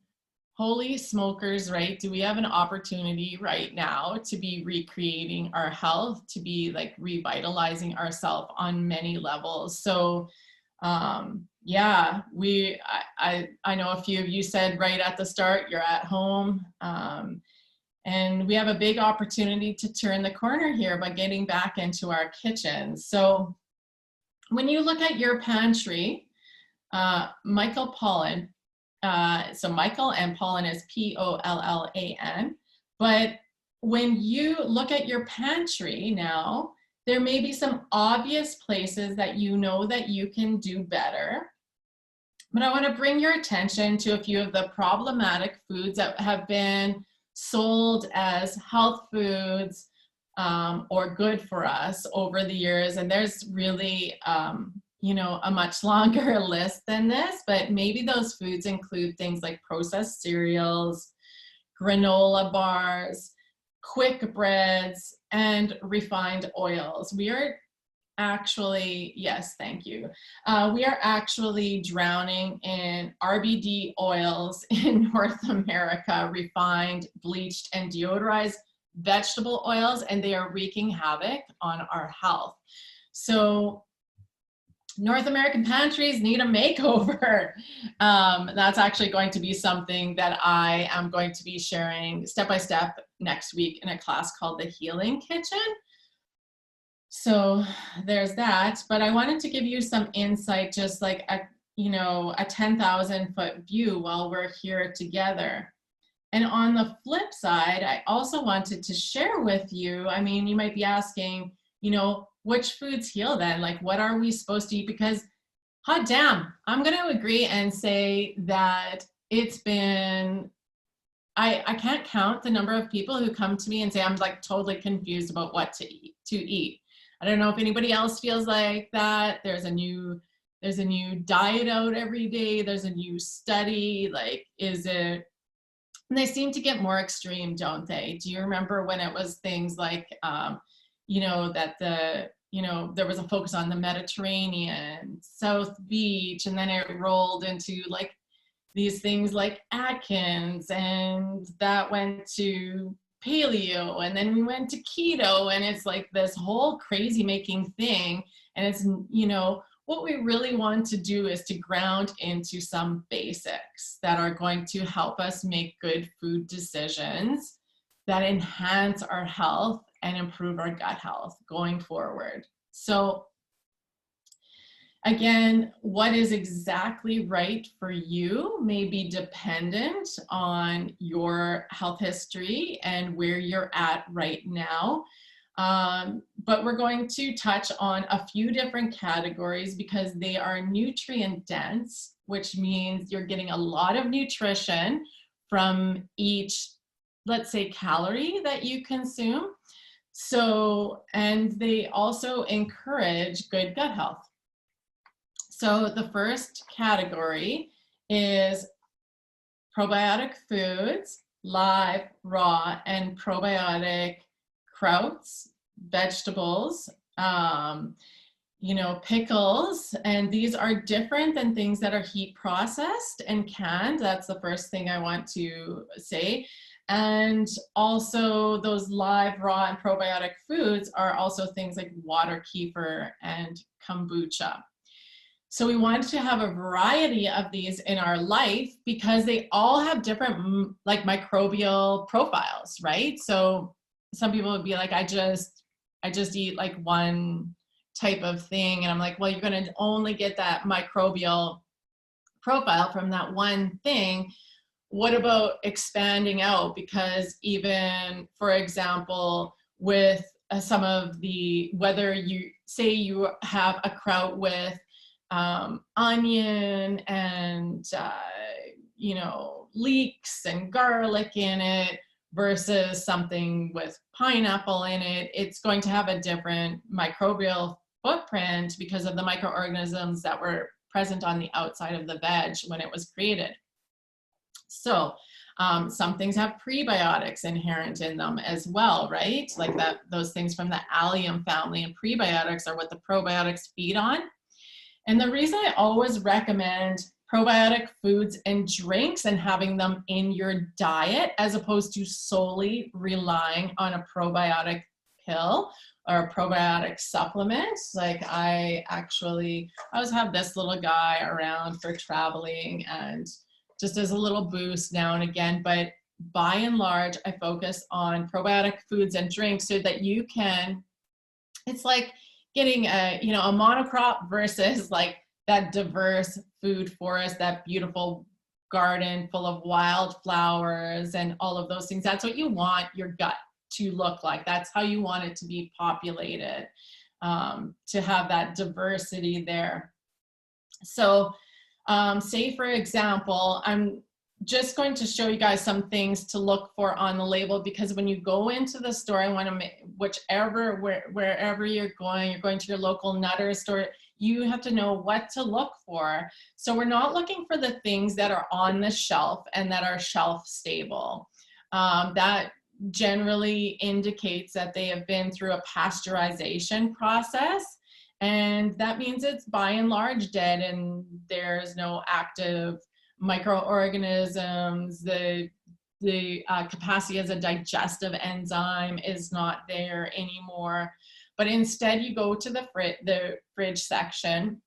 [SPEAKER 1] holy smokers, right? Do we have an opportunity right now to be recreating our health, to be like revitalizing ourselves on many levels? So yeah, I know a few of you said right at the start, you're at home. And we have a big opportunity to turn the corner here by getting back into our kitchens. So when you look at your pantry, Michael Pollan, so Michael and Pollan is Pollan, but when you look at your pantry now, there may be some obvious places that you know that you can do better. But I want to bring your attention to a few of the problematic foods that have been sold as health foods or good for us over the years. And there's really, you know, a much longer list than this, but maybe those foods include things like processed cereals, granola bars, quick breads, and refined oils. We are actually, yes, thank you. We are actually drowning in RBD oils in North America, refined, bleached, and deodorized vegetable oils, and they are wreaking havoc on our health. So North American pantries need a makeover. That's actually going to be something that I am going to be sharing step by step next week in a class called the Healing Kitchen. So there's that, but I wanted to give you some insight, just like a 10,000 foot view while we're here together. And on the flip side, I also wanted to share with you, I mean, you might be asking, which foods heal then? Like, what are we supposed to eat? Because, hot damn, I'm going to agree and say that it's been, I can't count the number of people who come to me and say, I'm like totally confused about what to eat. I don't know if anybody else feels like that. There's a new diet out every day. There's a new study. Like, and they seem to get more extreme, don't they? Do you remember when it was things like, there was a focus on the Mediterranean, South Beach, and then it rolled into like these things like Atkins, and that went to paleo, and then we went to keto, and it's like this whole crazy making thing. And it's, what we really want to do is to ground into some basics that are going to help us make good food decisions that enhance our health and improve our gut health going forward. So again, what is exactly right for you may be dependent on your health history and where you're at right now. But we're going to touch on a few different categories because they are nutrient dense, which means you're getting a lot of nutrition from each, let's say, calorie that you consume. So, and they also encourage good gut health. So the first category is probiotic foods, live, raw, and probiotic sprouts, vegetables, pickles, and these are different than things that are heat processed and canned. That's the first thing I want to say. And also those live, raw, and probiotic foods are also things like water, kefir, and kombucha. So we want to have a variety of these in our life because they all have different like microbial profiles, right? So some people would be like, I just eat like one type of thing. And I'm like, well, you're going to only get that microbial profile from that one thing. What about expanding out? Because even, for example, with some of the, whether you say you have a kraut with onion and, leeks and garlic in it, versus something with pineapple in it, it's going to have a different microbial footprint because of the microorganisms that were present on the outside of the veg when it was created. So some things have prebiotics inherent in them as well, right? Like those things from the allium family, and prebiotics are what the probiotics feed on. And the reason I always recommend probiotic foods and drinks and having them in your diet as opposed to solely relying on a probiotic pill or a probiotic supplement. Like I always have this little guy around for traveling and just as a little boost now and again, but by and large, I focus on probiotic foods and drinks so that you can, it's like getting a monocrop versus like that diverse food forest, that beautiful garden full of wildflowers and all of those things. That's what you want your gut to look like. That's how you want it to be populated, to have that diversity there. So say, for example, I'm just going to show you guys some things to look for on the label, because when you go into the store, I want to make, wherever you're going to your local Nutter store, you have to know what to look for. So we're not looking for the things that are on the shelf and that are shelf stable. That generally indicates that they have been through a pasteurization process. And that means it's by and large dead and there's no active microorganisms. The capacity as a digestive enzyme is not there anymore. But instead you go to the fridge section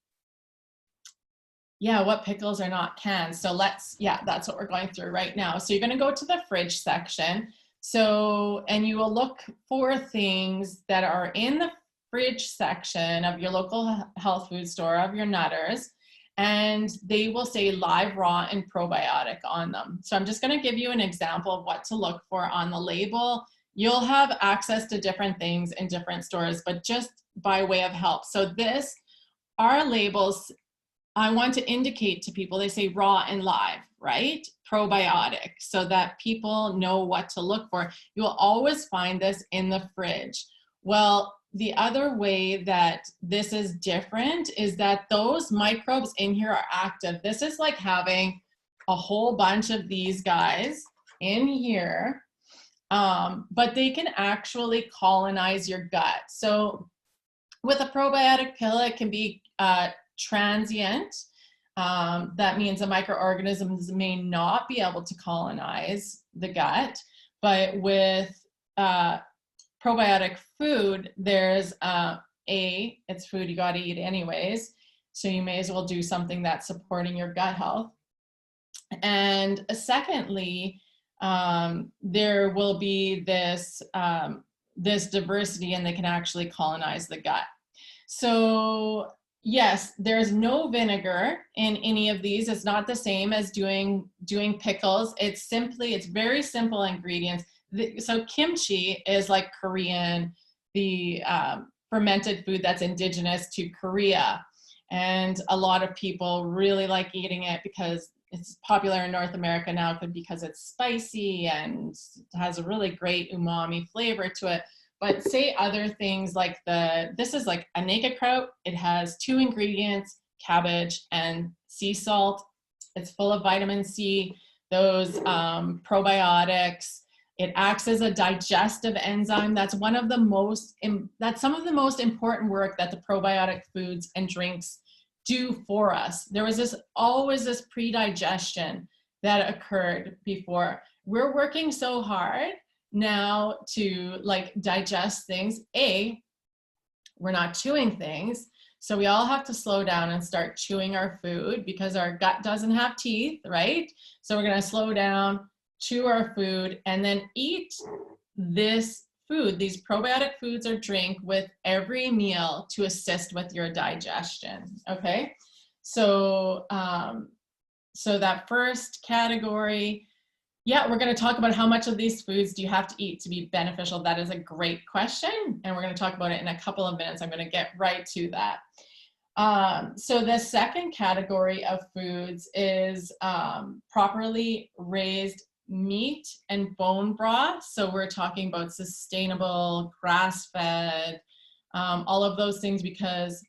[SPEAKER 1] Yeah, what pickles are not canned? So that's what we're going through right now. So you're going to go to the fridge section. So, and you will look for things that are in the fridge section of your local health food store, of your Nutters, and they will say live, raw, and probiotic on them. So I'm just going to give you an example of what to look for on the label. You'll have access to different things in different stores, but just by way of help. So our labels, I want to indicate to people, they say raw and live, right? Probiotic, so that people know what to look for. You will always find this in the fridge. Well, the other way that this is different is that those microbes in here are active. This is like having a whole bunch of these guys in here, but they can actually colonize your gut. So with a probiotic pill, it can be transient. That means the microorganisms may not be able to colonize the gut, but with probiotic food, there's it's food you got to eat anyways, so you may as well do something that's supporting your gut health. And secondly, there will be this diversity, and they can actually colonize the gut. So yes, there's no vinegar in any of these. It's not the same as doing pickles. It's very simple ingredients. So kimchi is like Korean, the fermented food that's indigenous to Korea. And a lot of people really like eating it because it's popular in North America now because it's spicy and has a really great umami flavor to it. But say other things like this is like a naked kraut. It has 2 ingredients, cabbage and sea salt. It's full of vitamin C, those probiotics. It acts as a digestive enzyme. That's some of the most important work that the probiotic foods and drinks do for us. There was always this pre-digestion that occurred before. We're working so hard now to like digest things. We're not chewing things. So we all have to slow down and start chewing our food because our gut doesn't have teeth, right? So we're going to slow down, chew our food, and then eat this food, these probiotic foods or drink with every meal to assist with your digestion. Okay. So, so that first category, we're going to talk about how much of these foods do you have to eat to be beneficial. That is a great question, and we're going to talk about it in a couple of minutes. I'm going to get right to that. So the second category of foods is properly raised meat and bone broth. So we're talking about sustainable, grass-fed, all of those things, because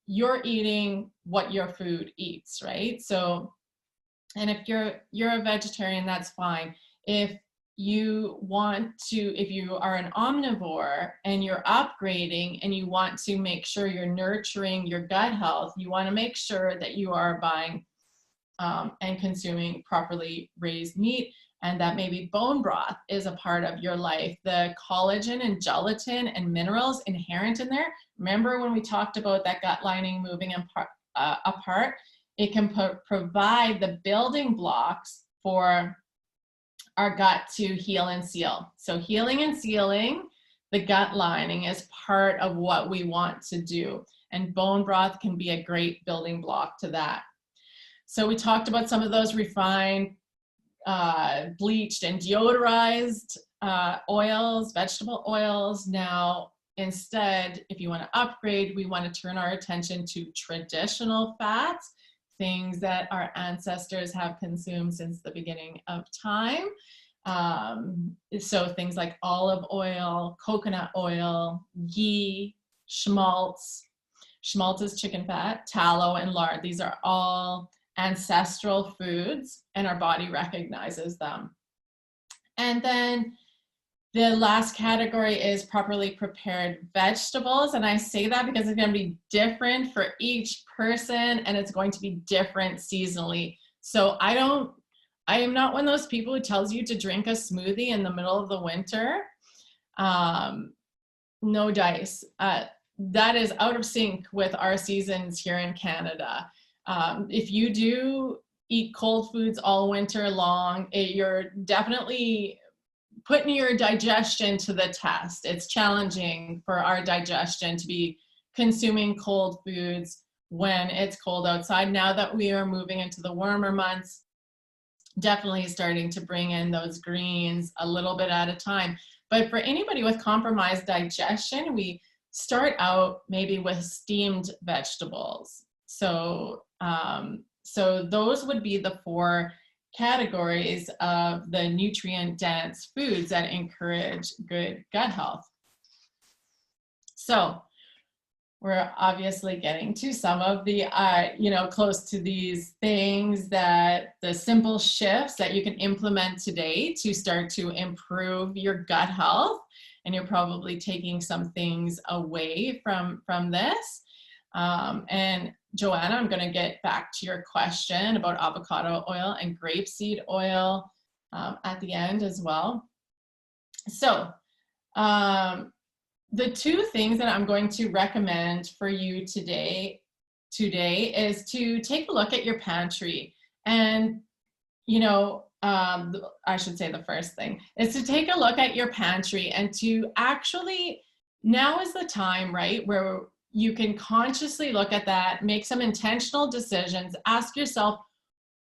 [SPEAKER 1] you're eating what your food eats, right? So, and if you're a vegetarian, that's fine. If you are an omnivore and you're upgrading and you want to make sure you're nurturing your gut health, you want to make sure that you are buying and consuming properly raised meat, and that maybe bone broth is a part of your life. The collagen and gelatin and minerals inherent in there. Remember when we talked about that gut lining moving apart? It can provide the building blocks for our gut to heal and seal. So healing and sealing the gut lining is part of what we want to do. And bone broth can be a great building block to that. So we talked about some of those refined, bleached and deodorized oils, vegetable oils. Now, instead, if you want to upgrade, we want to turn our attention to traditional fats, things that our ancestors have consumed since the beginning of time. So things like olive oil, coconut oil, ghee, schmaltz. Schmaltz is chicken fat, tallow, and lard. These are all ancestral foods, and our body recognizes them. And then the last category is properly prepared vegetables. And I say that because it's going to be different for each person, and it's going to be different seasonally. So I am not one of those people who tells you to drink a smoothie in the middle of the winter. No dice. That is out of sync with our seasons here in Canada. If you do eat cold foods all winter long, you're definitely putting your digestion to the test. It's challenging for our digestion to be consuming cold foods when it's cold outside. Now that we are moving into the warmer months, definitely starting to bring in those greens a little bit at a time. But for anybody with compromised digestion, we start out maybe with steamed vegetables. So those would be the 4 categories of the nutrient-dense foods that encourage good gut health. So we're obviously getting to some of the, close to these things, that the simple shifts that you can implement today to start to improve your gut health. And you're probably taking some things away from this. And Joanna, I'm going to get back to your question about avocado oil and grapeseed oil at the end as well. So the 2 things that I'm going to recommend for you today is to take a look at your pantry. And, I should say the first thing is to take a look at your pantry and to actually, now is the time, right, where you can consciously look at that, make some intentional decisions, ask yourself,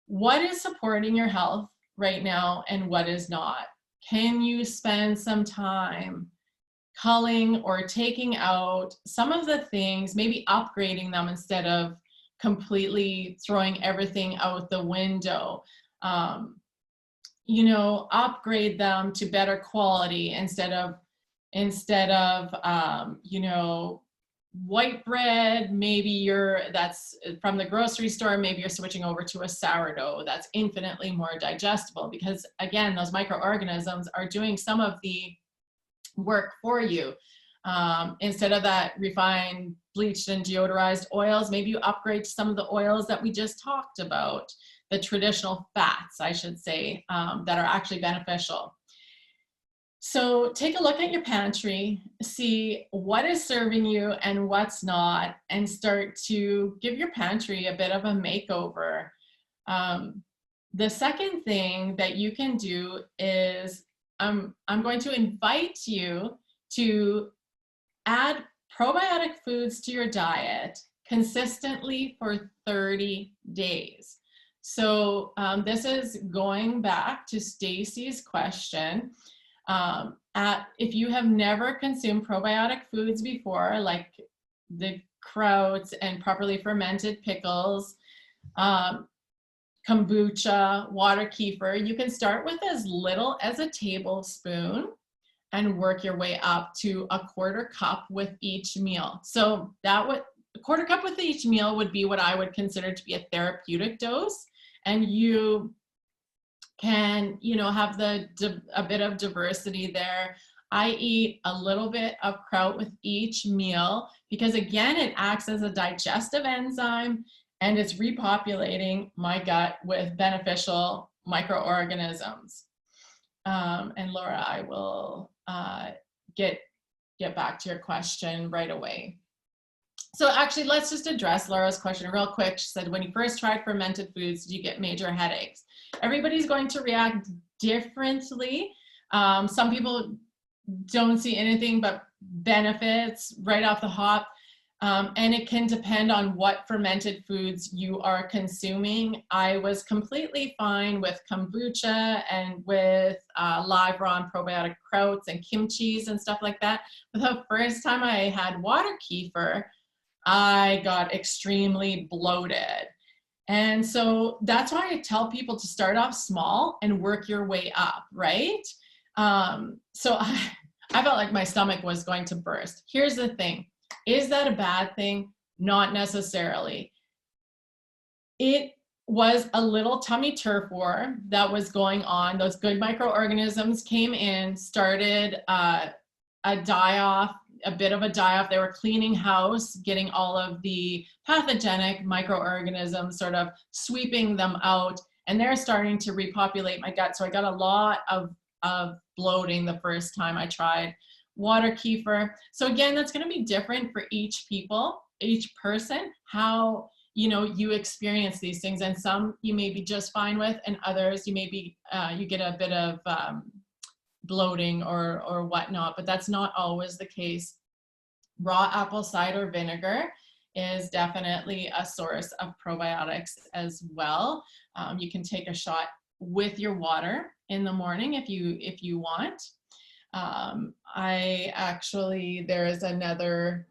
[SPEAKER 1] what is supporting your health right now and what is not? Can you spend some time culling or taking out some of the things, maybe upgrading them instead of completely throwing everything out the window? Upgrade them to better quality instead of white bread. Maybe that's from the grocery store, maybe you're switching over to a sourdough that's infinitely more digestible, because again, those microorganisms are doing some of the work for you. Instead of that refined, bleached, and deodorized oils, maybe you upgrade to some of the oils that we just talked about, the traditional fats, I should say, that are actually beneficial. So take a look at your pantry, see what is serving you and what's not, and start to give your pantry a bit of a makeover. The second thing that you can do is I'm going to invite you to add probiotic foods to your diet consistently for 30 days. So this is going back to Stacy's question. If you have never consumed probiotic foods before, like the krauts and properly fermented pickles, kombucha, water kefir, you can start with as little as a tablespoon and work your way up to a 1/4 cup with each meal. So a 1/4 cup with each meal would be what I would consider to be a therapeutic dose. And you can, have a bit of diversity there. I eat a little bit of kraut with each meal because, again, it acts as a digestive enzyme and it's repopulating my gut with beneficial microorganisms. And Laura, I will get back to your question right away. So actually, let's just address Laura's question real quick. She said, when you first tried fermented foods, did you get major headaches? Everybody's going to react differently. Some people don't see anything but benefits right off the hop. And it can depend on what fermented foods you are consuming. I was completely fine with kombucha and with live raw probiotic krauts and kimchis and stuff like that. But the first time I had water kefir, I got extremely bloated. And so that's why I tell people to start off small and work your way up, right? So I felt like my stomach was going to burst. Here's the thing. Is that a bad thing? Not necessarily. It was a little tummy turf war that was going on. Those good microorganisms came in, started a die-off, a bit of a die-off. They were cleaning house, getting all of the pathogenic microorganisms, sort of sweeping them out, and they're starting to repopulate my gut. So I got a lot of bloating the first time I tried water kefir. So again, that's going to be different for each person, how you know, you experience these things, and some you may be just fine with, and others you may be, you get a bit of bloating or whatnot, but that's not always the case. Raw apple cider vinegar is definitely a source of probiotics as well. You can take a shot with your water in the morning if you want. There is another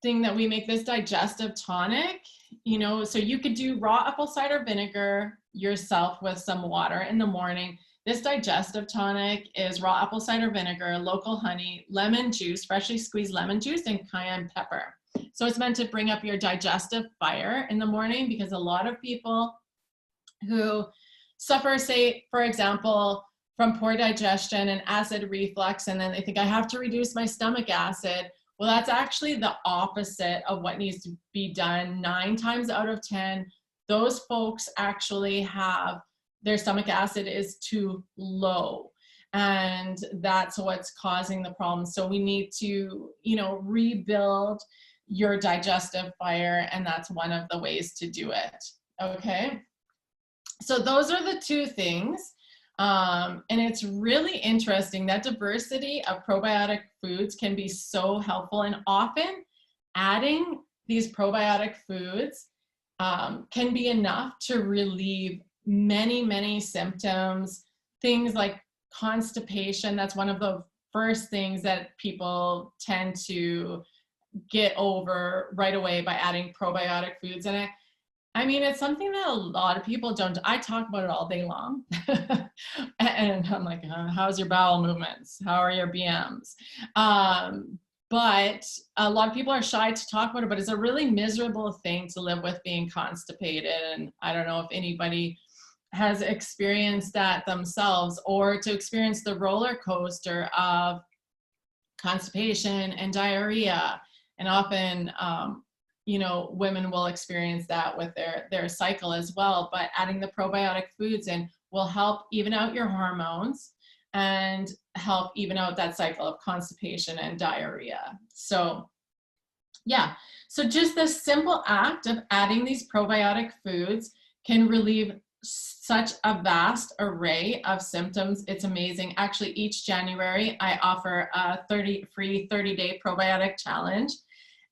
[SPEAKER 1] thing that we make, this digestive tonic, you know, so you could do raw apple cider vinegar yourself with some water in the morning. This digestive tonic is raw apple cider vinegar, local honey, lemon juice, freshly squeezed lemon juice, and cayenne pepper. So it's meant to bring up your digestive fire in the morning, because a lot of people who suffer, say, for example, from poor digestion and acid reflux, and then they think, I have to reduce my stomach acid. Well, that's actually the opposite of what needs to be done. 9 times out of 10, those folks actually have, their stomach acid is too low, and that's what's causing the problem. So we need to, you know, rebuild your digestive fire, and that's one of the ways to do it. Okay, so those are the 2 things. And it's really interesting that diversity of probiotic foods can be so helpful, and often adding these probiotic foods can be enough to relieve many symptoms. Things like constipation, that's one of the first things that people tend to get over right away by adding probiotic foods. And I mean, it's something that a lot of people don't. I talk about it all day long. And I'm like, how's your bowel movements? How are your BMs? But a lot of people are shy to talk about it, but it's a really miserable thing to live with being constipated. And I don't know if anybody has experienced that themselves, or to experience the roller coaster of constipation and diarrhea. And often, you know, women will experience that with their cycle as well. But adding the probiotic foods in will help even out your hormones and help even out that cycle of constipation and diarrhea. So yeah, so just the simple act of adding these probiotic foods can relieve such a vast array of symptoms. It's amazing. Actually, each January, I offer a free 30-day probiotic challenge.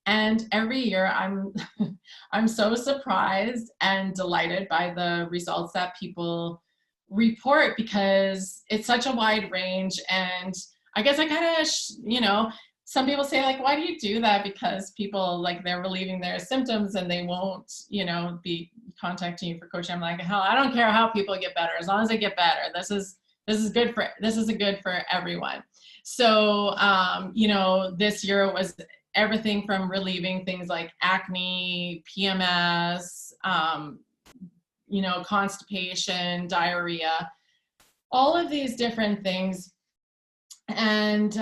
[SPEAKER 1] And every year I'm so surprised and delighted by the results that people report, because it's such a wide range. And I guess I kind of, you know, some people say, like, why do you do that? Because people, like, they're relieving their symptoms and they won't, you know, be contacting you for coaching. I'm like, hell, I don't care how people get better, as long as they get better. This is good for everyone. So, you know, this year it was everything from relieving things like acne, PMS, you know, constipation, diarrhea, all of these different things. And,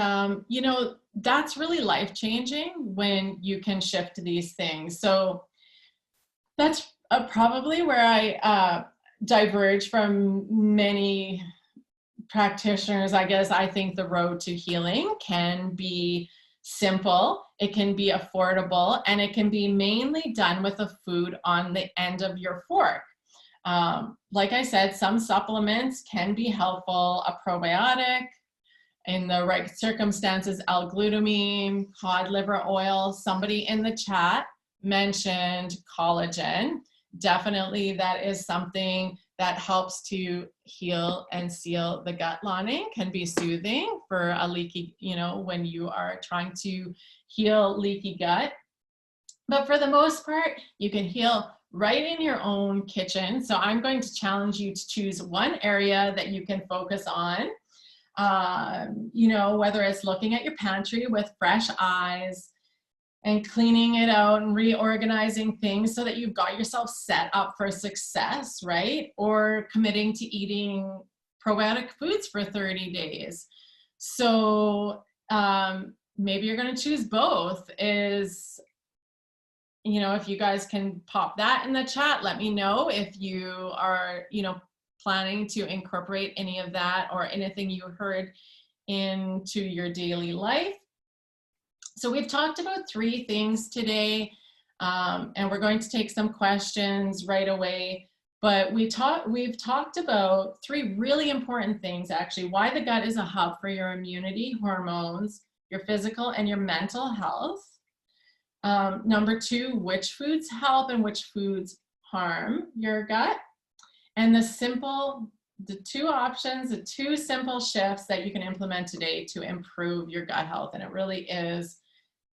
[SPEAKER 1] you know, that's really life-changing when you can shift these things. So that's probably where I diverge from many practitioners. I guess I think the road to healing can be simple, it can be affordable, and it can be mainly done with a food on the end of your fork. Like I said, some supplements can be helpful. A probiotic, in the right circumstances, L-glutamine, cod liver oil. Somebody in the chat mentioned collagen. Definitely that is something that helps to heal and seal the gut lining, can be soothing for a leaky, you know, when you are trying to heal leaky gut. But for the most part, you can heal right in your own kitchen. So I'm going to challenge you to choose one area that you can focus on. You know, whether it's looking at your pantry with fresh eyes and cleaning it out and reorganizing things so that you've got yourself set up for success, right? Or committing to eating probiotic foods for 30 days. So maybe you're going to choose both. Is, you know, if you guys can pop that in the chat, let me know if you are, you know, planning to incorporate any of that or anything you heard into your daily life. So we've talked about 3 things today. And we're going to take some questions right away. But we've talked about three really important things, actually. Why the gut is a hub for your immunity, hormones, your physical and your mental health. Number two, which foods help and which foods harm your gut. And the two options, the two simple shifts that you can implement today to improve your gut health. And it really is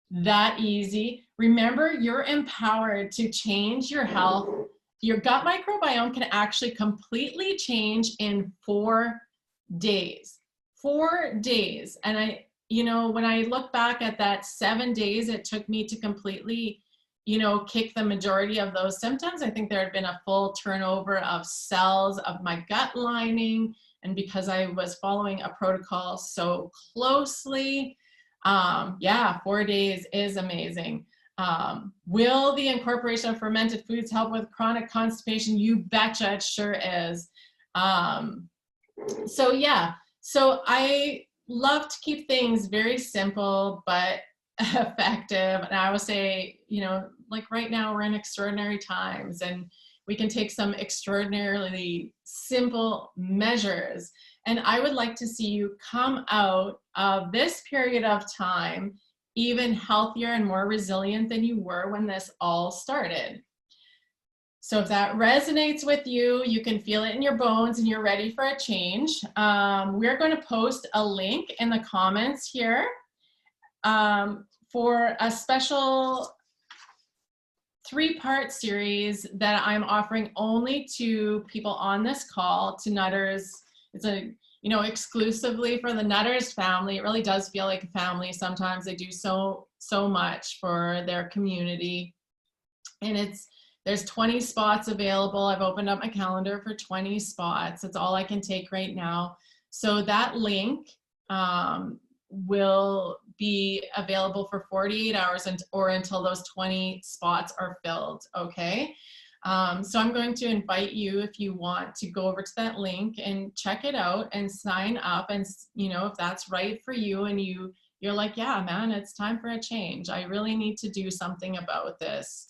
[SPEAKER 1] that easy. Remember, you're empowered to change your health. Your gut microbiome can actually completely change in 4 days. 4 days. And when I look back at that 7 days it took me to completely, kick the majority of those symptoms, I think there had been a full turnover of cells of my gut lining. And because I was following a protocol so closely, 4 days is amazing. Will the incorporation of fermented foods help with chronic constipation? You betcha, it sure is. So I love to keep things very simple but effective. And I would say, like right now we're in extraordinary times and we can take some extraordinarily simple measures. And I would like to see you come out of this period of time even healthier and more resilient than you were when this all started. So if that resonates with you, you can feel it in your bones and you're ready for a change. We're going to post a link in the comments here for a special 3-part series that I'm offering only to people on this call, to Nutters. It's exclusively for the Nutters family. It really does feel like a family. Sometimes they do so much for their community. And there's 20 spots available. I've opened up my calendar for 20 spots. That's all I can take right now. So that link will be available for 48 hours or until those 20 spots are filled, okay? So I'm going to invite you, if you want, to go over to that link and check it out and sign up. And if that's right for you and you're like, yeah, man, it's time for a change. I really need to do something about this.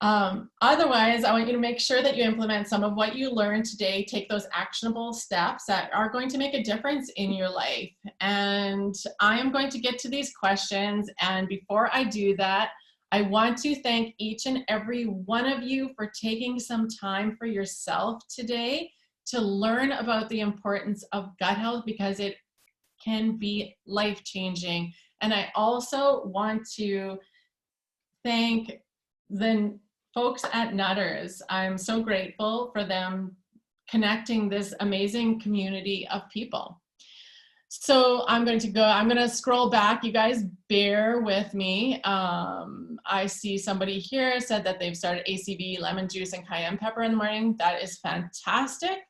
[SPEAKER 1] Otherwise, I want you to make sure that you implement some of what you learned today. Take those actionable steps that are going to make a difference in your life. And I am going to get to these questions. And before I do that, I want to thank each and every one of you for taking some time for yourself today to learn about the importance of gut health, because it can be life-changing. And I also want to thank the folks at Nutters. I'm so grateful for them connecting this amazing community of people. So I'm going to scroll back. You guys bear with me. I see somebody here said that they've started ACV, lemon juice, and cayenne pepper in the morning. That is fantastic.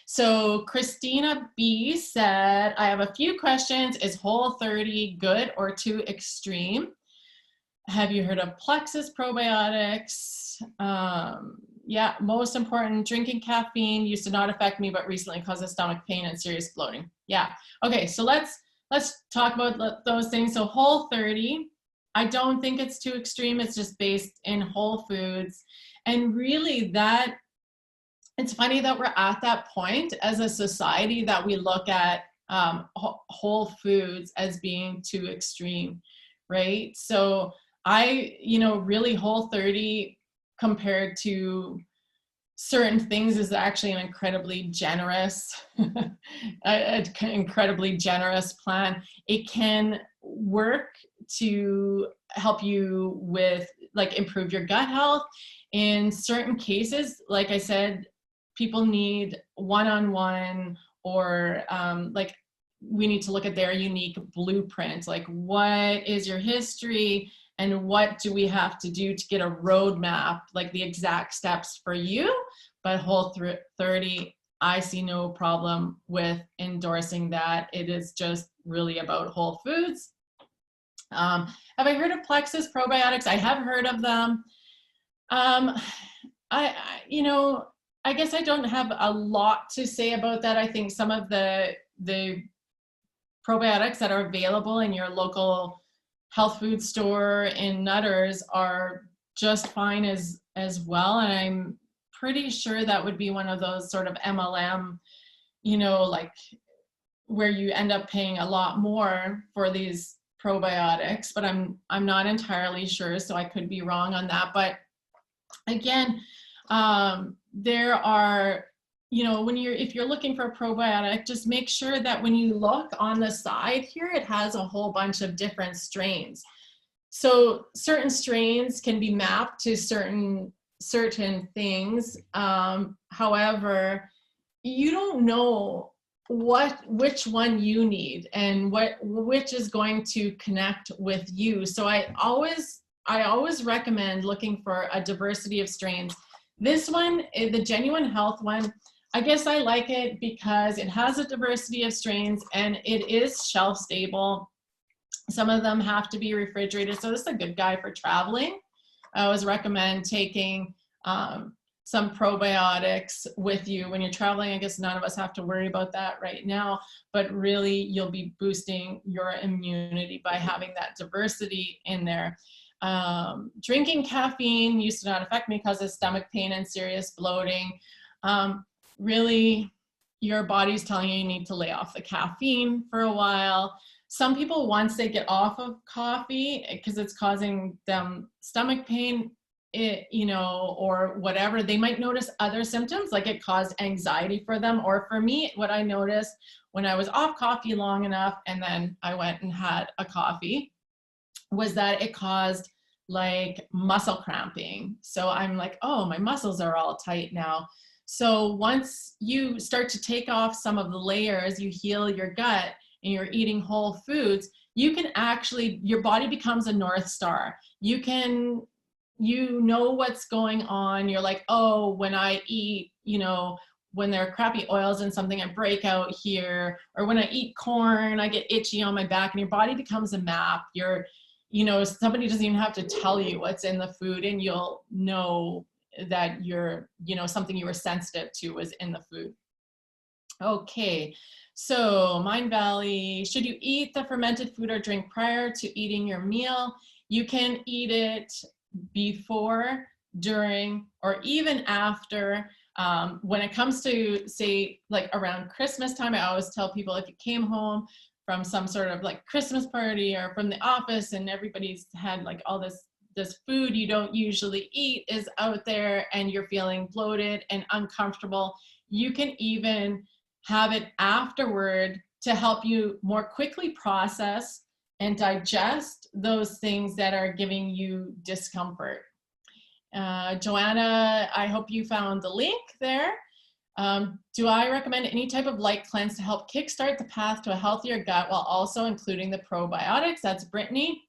[SPEAKER 1] So Christina B said, I have a few questions. Is Whole30 good or too extreme? Have you heard of Plexus probiotics? Yeah, most important, drinking caffeine used to not affect me, but recently causes stomach pain and serious bloating. Yeah, okay, so let's talk about those things. So Whole30, I don't think it's too extreme. It's just based in whole foods. And really it's funny that we're at that point as a society that we look at whole foods as being too extreme, right? So really Whole30 compared to certain things is actually an incredibly generous, incredibly generous plan. It can work to help you with improve your gut health. In certain cases, like I said, people need one-on-one or we need to look at their unique blueprint. Like, what is your history and what do we have to do to get a roadmap, like the exact steps for you? But Whole30, I see no problem with endorsing that. It is just really about whole foods. Have I heard of Plexus probiotics? I have heard of them. I guess I don't have a lot to say about that. I think some of the probiotics that are available in your local health food store in Nutters are just fine as well. And I'm pretty sure that would be one of those sort of MLM, you know, like where you end up paying a lot more for these probiotics, but I'm not entirely sure, so I could be wrong on that. But again, there are, you know, if you're looking for a probiotic, just make sure that when you look on the side here, it has a whole bunch of different strains. So certain strains can be mapped to certain things. However, you don't know which one you need and which is going to connect with you. So I always recommend looking for a diversity of strains. This one, the Genuine Health one, I guess I like it because it has a diversity of strains and it is shelf stable. Some of them have to be refrigerated, so this is a good guy for traveling. I always recommend taking some probiotics with you when you're traveling. I guess none of us have to worry about that right now, but really you'll be boosting your immunity by having that diversity in there. Drinking caffeine used to not affect me because of stomach pain and serious bloating. Really, your body's telling you need to lay off the caffeine for a while. Some people, once they get off of coffee, because it's causing them stomach pain, you know, or whatever, they might notice other symptoms, like it caused anxiety for them. Or for me, what I noticed when I was off coffee long enough and then I went and had a coffee was that it caused like muscle cramping. So I'm like, oh, my muscles are all tight now. So once you start to take off some of the layers, you heal your gut and you're eating whole foods, you can actually, your body becomes a North Star. You know what's going on. You're like, oh, when I eat, you know, when there are crappy oils in something, I break out here. Or when I eat corn, I get itchy on my back, and your body becomes a map. You know, somebody doesn't even have to tell you what's in the food, and you'll know that you're, you know, something you were sensitive to was in the food. Okay, so Mind Valley, should you eat the fermented food or drink prior to eating your meal? You can eat it before, during, or even after. When it comes to, say, like around Christmas time, I always tell people if you came home from some sort of like Christmas party or from the office and everybody's had like all this food you don't usually eat is out there and you're feeling bloated and uncomfortable, you can even have it afterward to help you more quickly process and digest those things that are giving you discomfort. Joanna, I hope you found the link there. Do I recommend any type of light cleanse to help kickstart the path to a healthier gut while also including the probiotics? That's Brittany.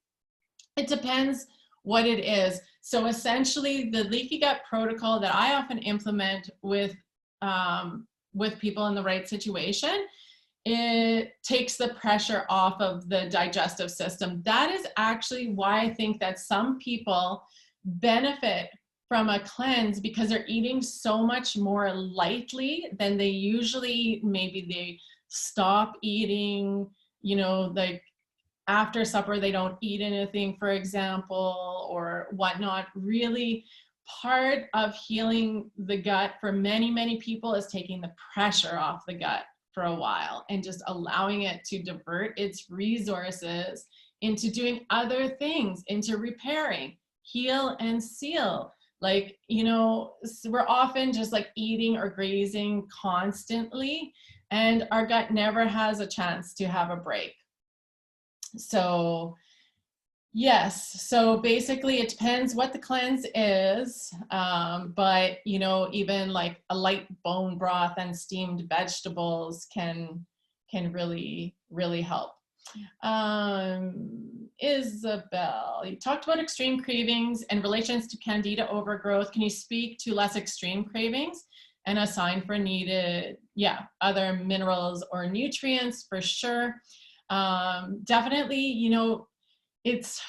[SPEAKER 1] It depends what it is. So essentially, the leaky gut protocol that I often implement with people in the right situation, it takes the pressure off of the digestive system. That is actually why I think that some people benefit from a cleanse, because they're eating so much more lightly than they usually eat. Maybe they stop eating, you know, like after supper, they don't eat anything, for example, or whatnot. Really, part of healing the gut for many, many people is taking the pressure off the gut for a while and just allowing it to divert its resources into doing other things, into repairing, heal and seal. Like, you know, we're often just like eating or grazing constantly, and our gut never has a chance to have a break. So yes, so basically it depends what the cleanse is, but you know, even like a light bone broth and steamed vegetables can really, really help. Isabel, you talked about extreme cravings and relations to candida overgrowth. Can you speak to less extreme cravings and a sign for needed, other minerals or nutrients? For sure. Definitely, you know, it's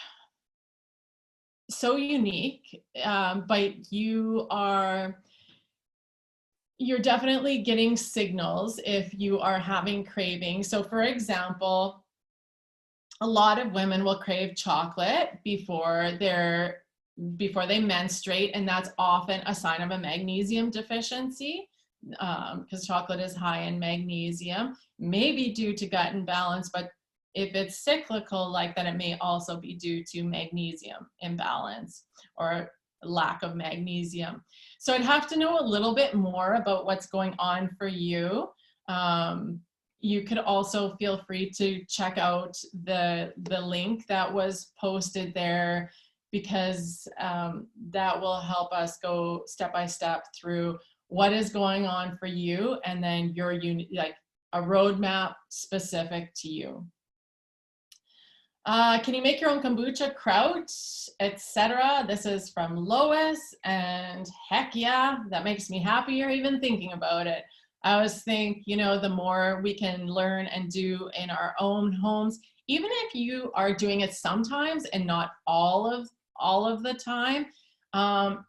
[SPEAKER 1] so unique, but you're definitely getting signals if you are having cravings. So for example, a lot of women will crave chocolate before they menstruate, and that's often a sign of a magnesium deficiency, because chocolate is high in magnesium, maybe due to gut imbalance, but if it's cyclical like that, it may also be due to magnesium imbalance or lack of magnesium. So I'd have to know a little bit more about what's going on for you. You could also feel free to check out the link that was posted there, because that will help us go step by step through what is going on for you, and then your like a roadmap specific to you. Can you make your own kombucha, kraut, etc.? This is from Lois, and heck yeah, that makes me happier even thinking about it. I always think, you know, the more we can learn and do in our own homes, even if you are doing it sometimes and not all of the time,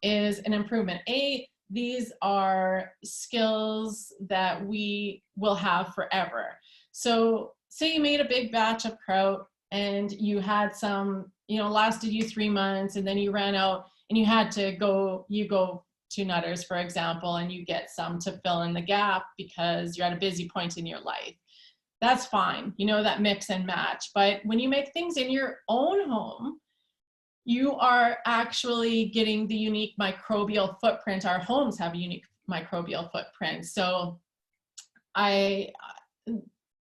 [SPEAKER 1] is an improvement. These are skills that we will have forever. So say you made a big batch of kraut and you had some, you know, lasted you 3 months, and then you ran out and you had to go to Nutters, for example, and you get some to fill in the gap because you're at a busy point in your life. That's fine, you know, that mix and match. But when you make things in your own home, you are actually getting the unique microbial footprint. Our homes have a unique microbial footprint. So I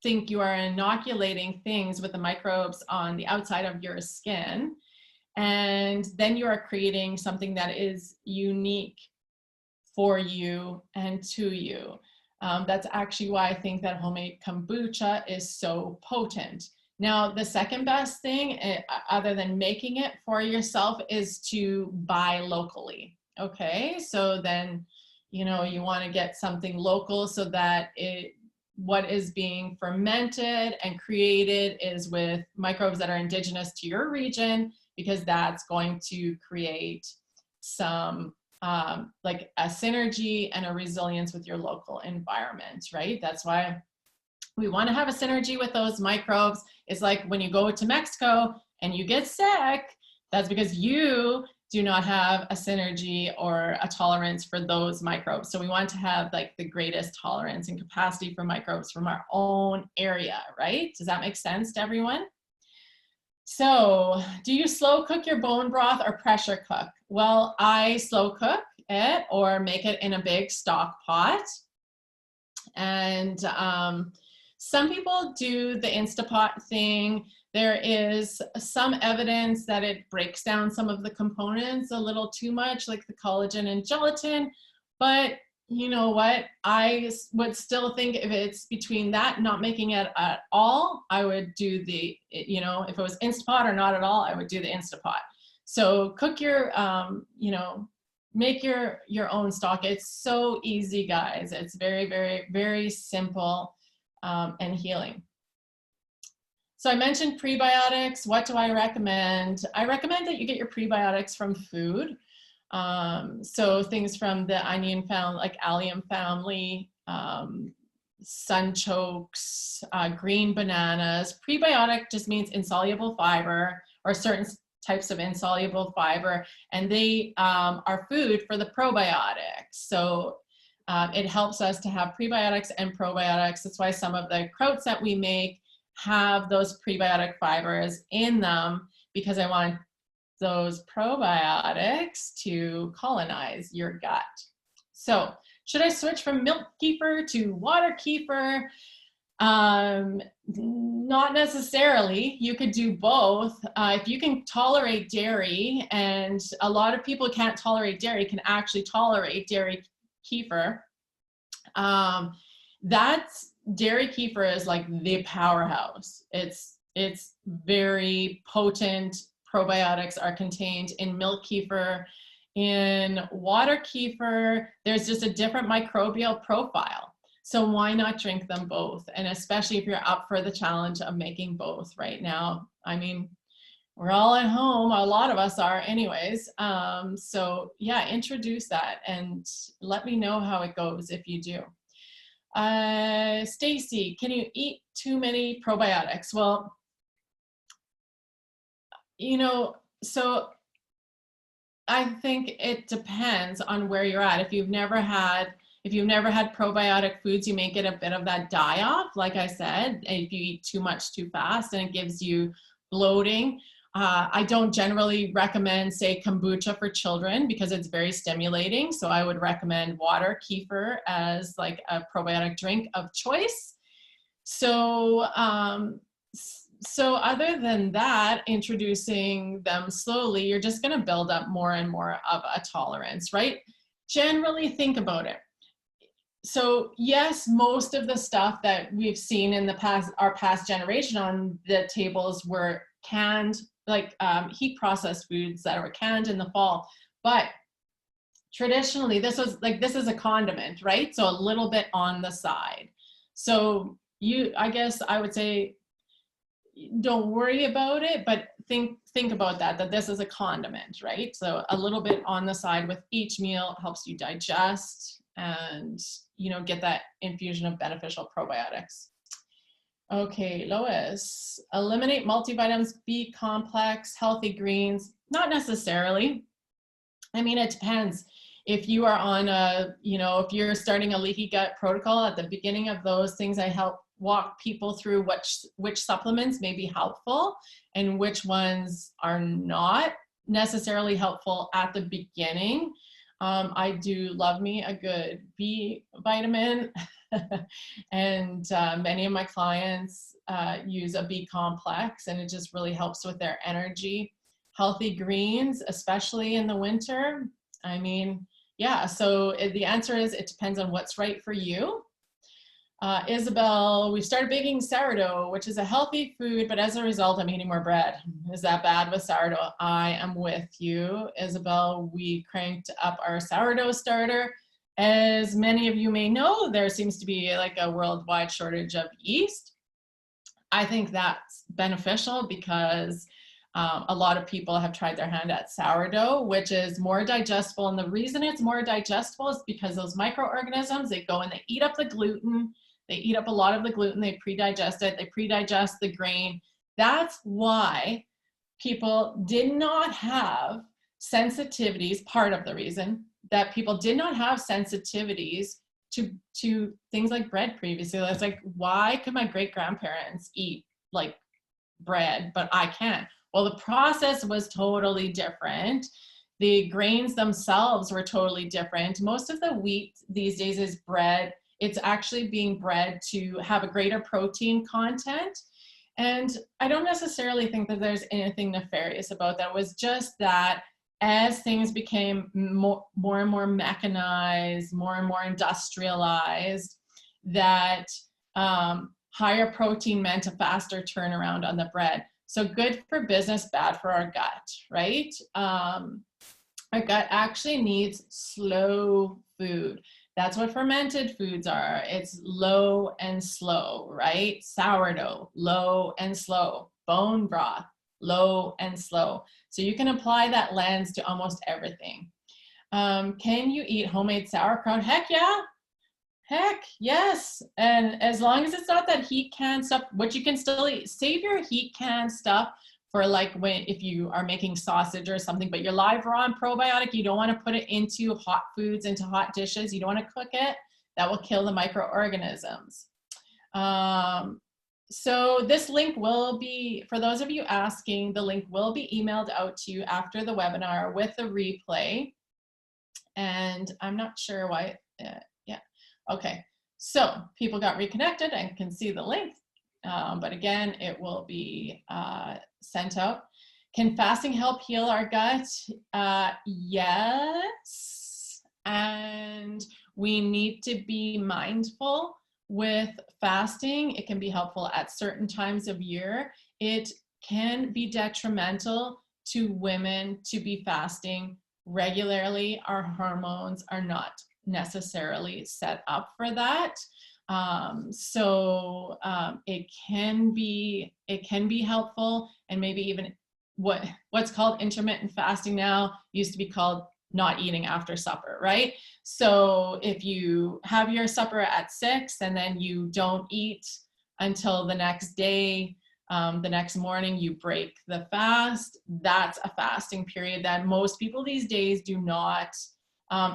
[SPEAKER 1] think you are inoculating things with the microbes on the outside of your skin, and then you are creating something that is unique for you and to you. That's actually why I think that homemade kombucha is so potent. Now, the second best thing, other than making it for yourself, is to buy locally. Okay, so then, you know, you want to get something local so that what is being fermented and created is with microbes that are indigenous to your region, because that's going to create some like a synergy and a resilience with your local environment, right? That's why we want to have a synergy with those microbes. It's like when you go to Mexico and you get sick, that's because you do not have a synergy or a tolerance for those microbes. So we want to have like the greatest tolerance and capacity for microbes from our own area, right? Does that make sense to everyone? So, do you slow cook your bone broth or pressure cook? Well, I slow cook it or make it in a big stock pot. And some people do the Instapot thing. There is some evidence that it breaks down some of the components a little too much, like the collagen and gelatin. But you know what? I would still think if it's between that and not making it at all, I would do the, you know, if it was Instapot or not at all, I would do the Instapot. So cook your, you know, make your own stock. It's so easy, guys. It's very, very, very simple and healing. So I mentioned prebiotics. What do I recommend? I recommend that you get your prebiotics from food. So things from the onion family, like allium family, sunchokes, green bananas. Prebiotic just means insoluble fiber, or certain types of insoluble fiber, and they are food for the probiotics. So it helps us to have prebiotics and probiotics. That's why some of the krauts that we make have those prebiotic fibers in them, because I want those probiotics to colonize your gut. So should I switch from milk kefir to water kefir? Not necessarily. You could do both. If you can tolerate dairy, and a lot of people can't tolerate dairy, can actually tolerate dairy kefir. That's dairy kefir is like the powerhouse. It's very potent. Probiotics are contained in milk kefir. In water kefir, there's just a different microbial profile. So why not drink them both? And especially if you're up for the challenge of making both right now. I mean, we're all at home. A lot of us are anyways. So yeah, introduce that and let me know how it goes if you do. Stacy, can you eat too many probiotics? Well, You know, so I think it depends on where you're at. If you've never had probiotic foods, you may get a bit of that die off, like I said, if you eat too much too fast and it gives you bloating. I don't generally recommend, say, kombucha for children because it's very stimulating. So I would recommend water, kefir as like a probiotic drink of choice. So, so other than that, introducing them slowly, you're just going to build up more and more of a tolerance, right? Generally think about it. So yes, most of the stuff that we've seen in the past, our past generation on the tables were canned, like heat processed foods that were canned in the fall. But traditionally, this is a condiment, right? So a little bit on the side. So I guess I would say, don't worry about it, but think about that this is a condiment, right? So a little bit on the side with each meal helps you digest and, you know, get that infusion of beneficial probiotics. Okay, Lois, eliminate multivitamins, B complex, healthy greens. Not necessarily. I mean, it depends. If you are on if you're starting a leaky gut protocol at the beginning of those things, I help walk people through which supplements may be helpful and which ones are not necessarily helpful at the beginning. I do love me a good B vitamin and many of my clients use a B complex and it just really helps with their energy. Healthy greens, especially in the winter. I mean, yeah, so the answer is it depends on what's right for you. Isabel, we started baking sourdough, which is a healthy food, but as a result, I'm eating more bread. Is that bad with sourdough? I am with you, Isabel. We cranked up our sourdough starter. As many of you may know, there seems to be like a worldwide shortage of yeast. I think that's beneficial because a lot of people have tried their hand at sourdough, which is more digestible. And the reason it's more digestible is because those microorganisms, they go and they eat up the gluten. They eat up a lot of the gluten. They pre-digest it. They pre-digest the grain. That's why people did not have sensitivities, part of the reason that people did not have sensitivities to things like bread previously. It's like, why could my great-grandparents eat like bread, but I can't? Well, the process was totally different. The grains themselves were totally different. Most of the wheat these days is bred. It's actually being bred to have a greater protein content. And I don't necessarily think that there's anything nefarious about that. It was just that as things became more and more mechanized, more and more industrialized, that higher protein meant a faster turnaround on the bread. So good for business, bad for our gut, right? Our gut actually needs slow food. That's what fermented foods are. It's low and slow, right? Sourdough, low and slow. Bone broth, low and slow. So you can apply that lens to almost everything. Can you eat homemade sauerkraut? Heck yeah. Heck yes. And as long as it's not that heat can stuff, which you can still eat, save your heat can stuff for like if you are making sausage or something, but your live raw and probiotic, you don't want to put it into hot foods, into hot dishes. You don't want to cook it. That will kill the microorganisms. So this link will be, for those of you asking, the link will be emailed out to you after the webinar with the replay. And I'm not sure why, yeah. Okay, so people got reconnected and can see the link. But again, it will be sent out. Can fasting help heal our gut? Yes. And we need to be mindful with fasting. It can be helpful at certain times of year. It can be detrimental to women to be fasting regularly. Our hormones are not necessarily set up for that. It can be helpful, and maybe even what's called intermittent fasting now used to be called not eating after supper, right? So if you have your supper at 6 and then you don't eat until the next day, The next morning you break the fast. That's a fasting period that most people these days do not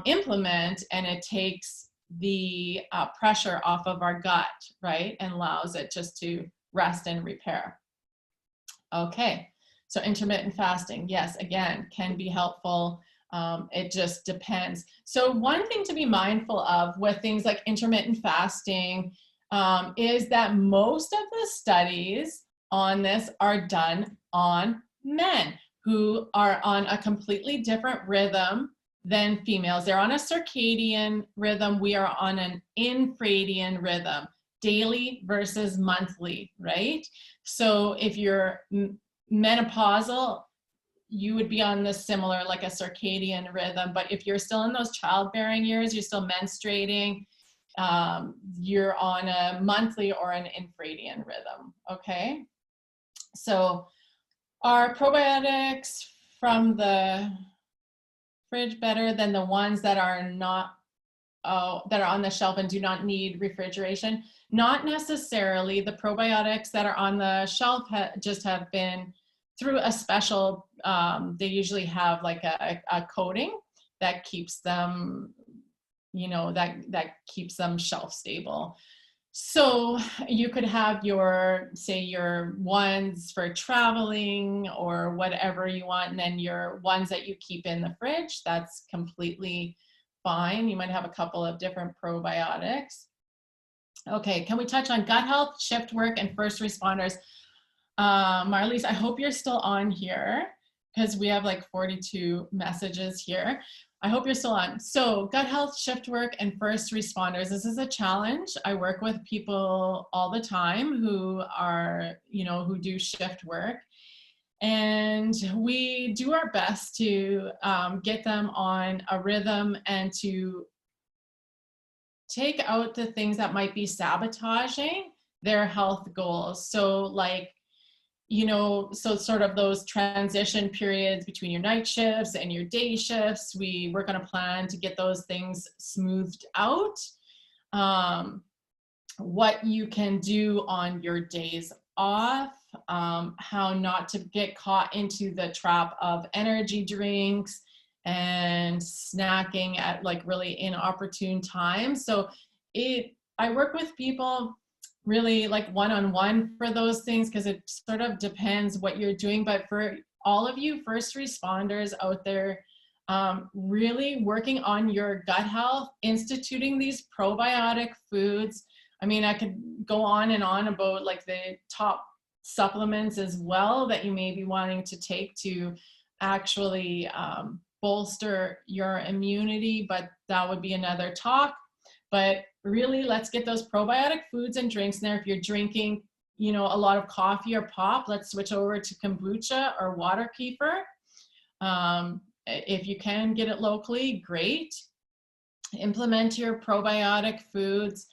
[SPEAKER 1] implement, and it takes the pressure off of our gut, right? And allows it just to rest and repair. Okay, so intermittent fasting, yes, again, can be helpful. It just depends. So one thing to be mindful of with things like intermittent fasting is that most of the studies on this are done on men who are on a completely different rhythm than females. They're on a circadian rhythm. We are on an infradian rhythm, daily versus monthly, right? So if you're menopausal, you would be on this similar, like a circadian rhythm. But if you're still in those childbearing years, you're still menstruating, you're on a monthly or an infradian rhythm, okay? So are probiotics from the fridge better than the ones that are not, that are on the shelf and do not need refrigeration? Not necessarily. The probiotics that are on the shelf just have been through a special, they usually have like a coating that keeps them, you know, that keeps them shelf stable. So you could have your, say, your ones for traveling or whatever you want, and then your ones that you keep in the fridge. That's completely fine. You might have a couple of different probiotics. Okay, can we touch on gut health, shift work, and first responders? Marlies, I hope you're still on here because we have like 42 messages here. I hope you're still on. So gut health, shift work, and first responders. This is a challenge. I work with people all the time who are, you know, who do shift work. And we do our best to get them on a rhythm and to take out the things that might be sabotaging their health goals. So like, you know, so sort of those transition periods between your night shifts and your day shifts, we work on a plan to get those things smoothed out. What you can do on your days off, how not to get caught into the trap of energy drinks and snacking at like really inopportune times. So I work with people really like one-on-one for those things because it sort of depends what you're doing. But for all of you first responders out there, really working on your gut health, instituting these probiotic foods. I mean, I could go on and on about like the top supplements as well that you may be wanting to take to actually bolster your immunity, but that would be another talk. But really, let's get those probiotic foods and drinks in there. If you're drinking, you know, a lot of coffee or pop, let's switch over to kombucha or water kefir. If you can get it locally, great. Implement your probiotic foods.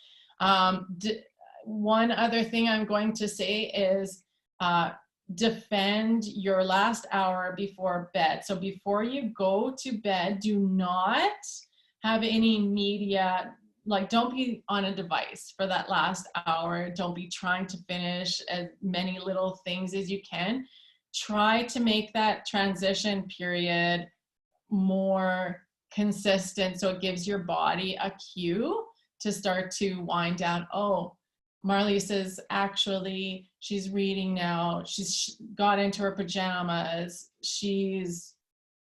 [SPEAKER 1] One other thing I'm going to say is defend your last hour before bed. So before you go to bed, do not have any media. Like, don't be on a device for that last hour. Don't be trying to finish as many little things as you can. Try to make that transition period more consistent so it gives your body a cue to start to wind down. Oh, Marlies is actually, she's reading now. She's got into her pajamas. She's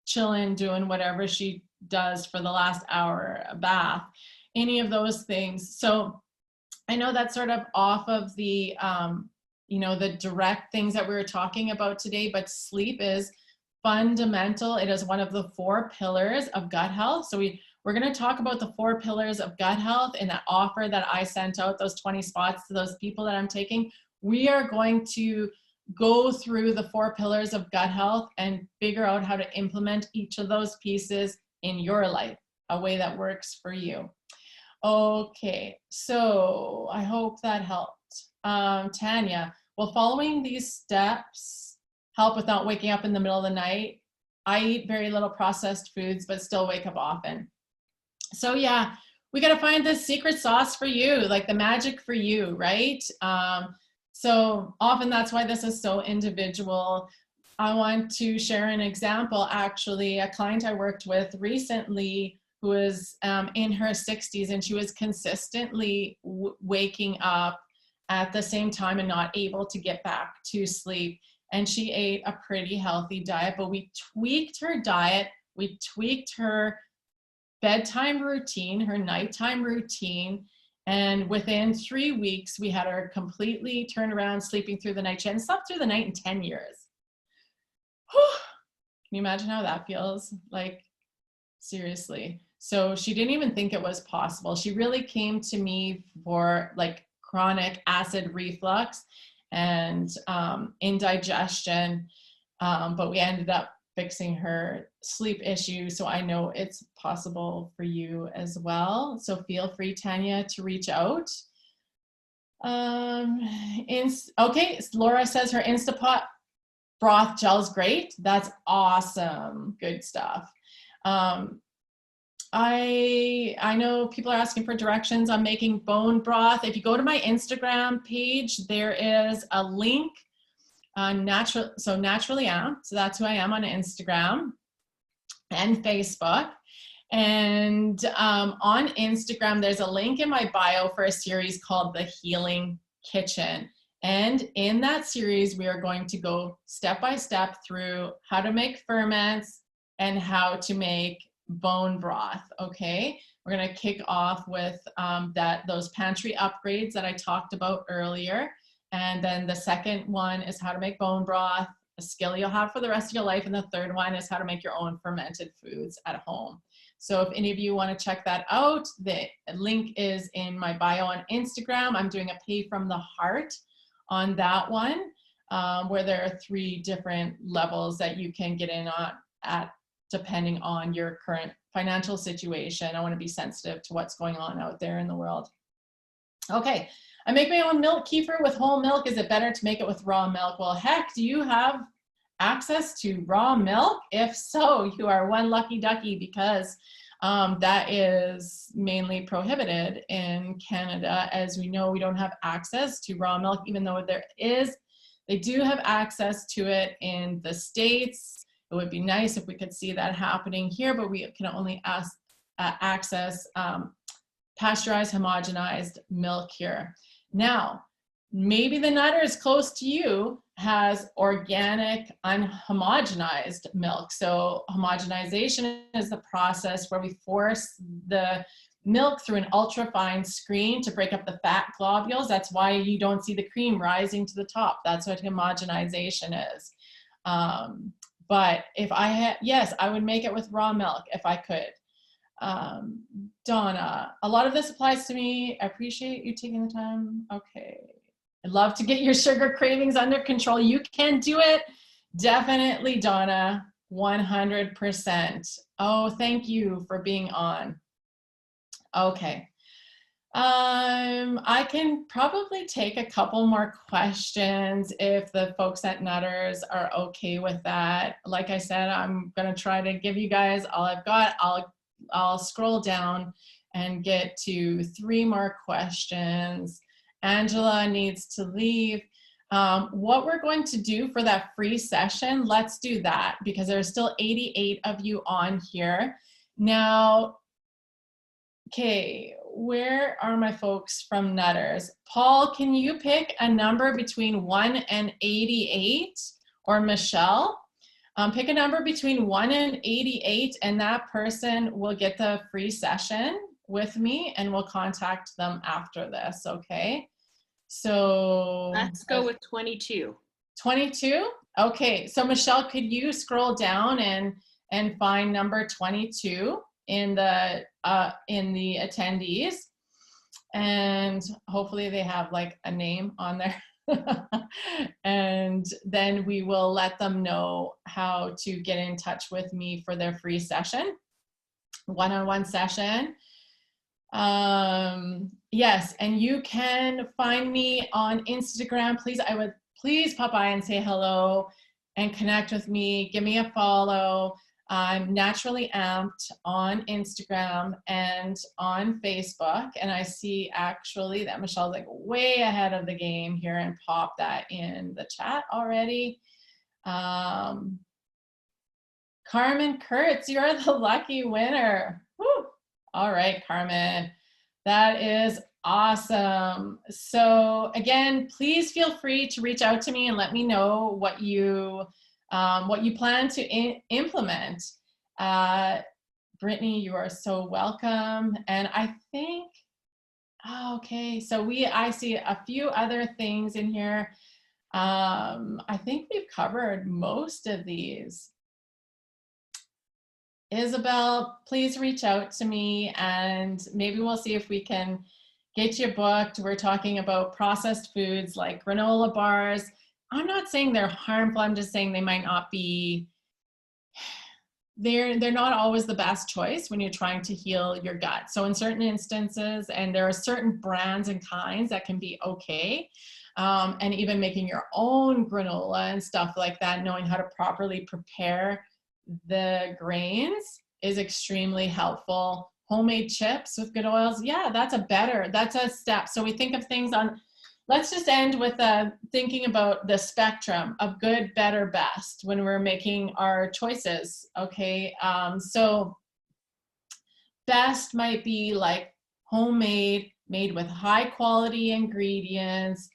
[SPEAKER 1] chilling, doing whatever she does for the last hour, a bath, any of those things. So I know that's sort of off of the, you know, the direct things that we were talking about today, but sleep is fundamental. It is one of the 4 pillars of gut health. So we're going to talk about the 4 pillars of gut health in that offer that I sent out, those 20 spots to those people that I'm taking. We are going to go through the 4 pillars of gut health and figure out how to implement each of those pieces in your life, a way that works for you. Okay, so I hope that helped. Tanya, will following these steps help without waking up in the middle of the night? I eat very little processed foods, but still wake up often. So yeah, we got to find the secret sauce for you, like the magic for you, right? So often that's why this is so individual. I want to share an example. Actually, a client I worked with recently who was in her 60s, and she was consistently waking up at the same time and not able to get back to sleep. And she ate a pretty healthy diet, but we tweaked her diet. We tweaked her bedtime routine, her nighttime routine. And within 3 weeks, we had her completely turned around, sleeping through the night. She hadn't slept through the night in 10 years. Whew. Can you imagine how that feels? Like, seriously. So she didn't even think it was possible. She really came to me for like chronic acid reflux and indigestion. But we ended up fixing her sleep issue. So I know it's possible for you as well. So feel free, Tanya, to reach out. Okay, Laura says her Instapot broth gel is great. That's awesome. Good stuff. I know people are asking for directions on making bone broth. If you go to my Instagram page, there is a link on Naturally Am. So that's who I am on Instagram and Facebook. And on Instagram, there's a link in my bio for a series called The Healing Kitchen. And in that series, we are going to go step by step through how to make ferments and how to make bone broth. Okay, we're going to kick off with those pantry upgrades that I talked about earlier. And then the second one is how to make bone broth, a skill you'll have for the rest of your life. And the third one is how to make your own fermented foods at home. So if any of you want to check that out, the link is in my bio on Instagram. I'm doing a pay from the heart on that one, where there are 3 different levels that you can get in on at depending on your current financial situation. I want to be sensitive to what's going on out there in the world. Okay. I make my own milk kefir with whole milk. Is it better to make it with raw milk? Well, heck, do you have access to raw milk? If so, you are one lucky ducky, because that is mainly prohibited in Canada. As we know, we don't have access to raw milk, even though they do have access to it in the States. It would be nice if we could see that happening here, but we can only access pasteurized, homogenized milk here. Now, maybe the Nutters close to you has organic, unhomogenized milk. So homogenization is the process where we force the milk through an ultrafine screen to break up the fat globules. That's why you don't see the cream rising to the top. That's what homogenization is. But if I had, yes, I would make it with raw milk if I could. Donna, a lot of this applies to me. I appreciate you taking the time. Okay. I'd love to get your sugar cravings under control. You can do it. Definitely, Donna, 100%. Oh, thank you for being on. Okay. I can probably take a couple more questions if the folks at Nutters are okay with that. Like I said, I'm going to try to give you guys all I've got. I'll scroll down and get to 3 more questions. Angela needs to leave. What we're going to do for that free session, let's do that, because there's still 88 of you on here. Now, okay, where are my folks from Nutters? Paul, can you pick a number between 1 and 88? Or Michelle? Pick a number between 1 and 88, and that person will get the free session with me, and we'll contact them after this, okay? So
[SPEAKER 2] let's go with 22.
[SPEAKER 1] 22? Okay, so Michelle, could you scroll down and find number 22 in the attendees? And hopefully they have like a name on there. And then we will let them know how to get in touch with me for their free session, one-on-one session. Yes, and you can find me on Instagram. Please pop by and say hello and connect with me. Give me a follow. I'm Naturally Amped on Instagram and on Facebook. And I see actually that Michelle's like way ahead of the game here and pop that in the chat already. Carmen Kurtz, you're the lucky winner. Woo. All right, Carmen, that is awesome. So again, please feel free to reach out to me and let me know what you plan to implement. Brittany, you are so welcome. And I think, okay, so I see a few other things in here. I think we've covered most of these. Isabel, please reach out to me and maybe we'll see if we can get you booked. We're talking about processed foods like granola bars. I'm not saying they're harmful. I'm just saying they might not be, they're not always the best choice when you're trying to heal your gut. So in certain instances, and there are certain brands and kinds that can be okay. And even making your own granola and stuff like that, knowing how to properly prepare the grains is extremely helpful. Homemade chips with good oils, yeah, that's a step. So we think of things on, let's just end with thinking about the spectrum of good, better, best when we're making our choices, okay? So best might be like homemade, made with high quality ingredients.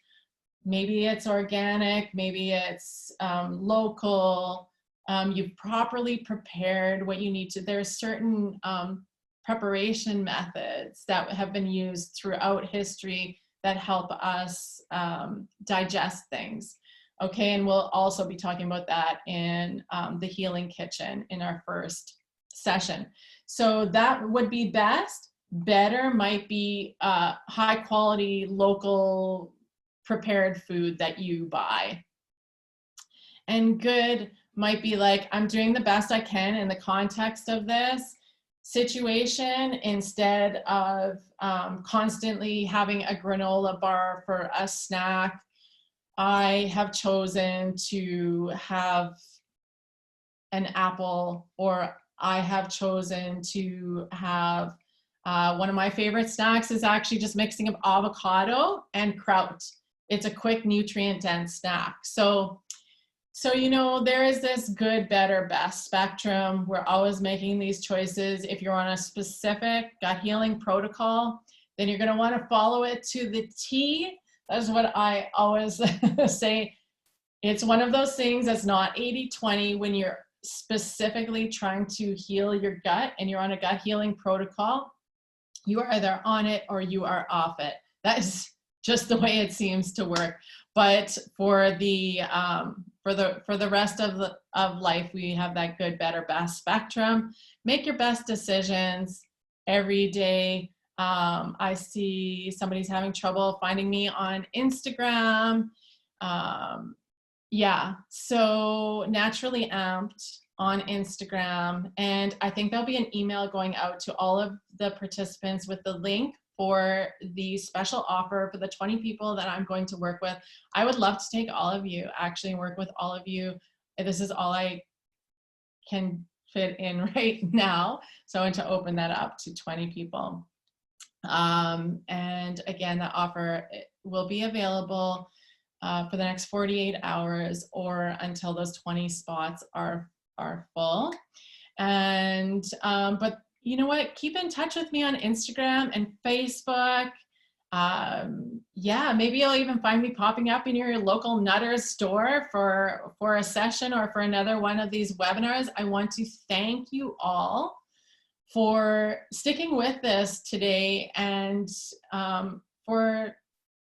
[SPEAKER 1] Maybe it's organic, maybe it's local. You've properly prepared what you need to. There's certain preparation methods that have been used throughout history that help us digest things. Okay, and we'll also be talking about that in the Healing Kitchen in our first session. So that would be best. Better might be high quality, local, prepared food that you buy. And good might be like, I'm doing the best I can in the context of this situation instead of constantly having a granola bar for a snack. I have chosen to have an apple, or I have chosen to have one of my favorite snacks is actually just mixing of avocado and kraut. It's a quick nutrient dense snack. So you know, there is this good, better, best spectrum. We're always making these choices. If you're on a specific gut healing protocol, then you're going to want to follow it to the T. That's what I always say. It's one of those things that's not 80-20 when you're specifically trying to heal your gut and you're on a gut healing protocol. You are either on it or you are off it. That is just the way it seems to work. But for the rest of life, we have that good, better, best spectrum. Make your best decisions every day. I see somebody's having trouble finding me on Instagram. Yeah, so Naturally Amped on Instagram. And I think there'll be an email going out to all of the participants with the link for the special offer for the 20 people that I'm going to work with. I would love to take all of you actually and work with all of you. This is all I can fit in right now. So I want to open that up to 20 people. And again, that offer will be available for the next 48 hours or until those 20 spots are full. And, but you know what, keep in touch with me on Instagram and Facebook. Yeah, maybe you'll even find me popping up in your local Nutters store for a session or for another one of these webinars. I want to thank you all for sticking with this today and for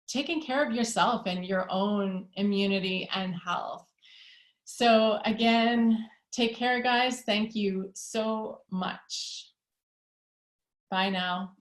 [SPEAKER 1] taking care of yourself and your own immunity and health. So again, take care, guys. Thank you so much. Bye now.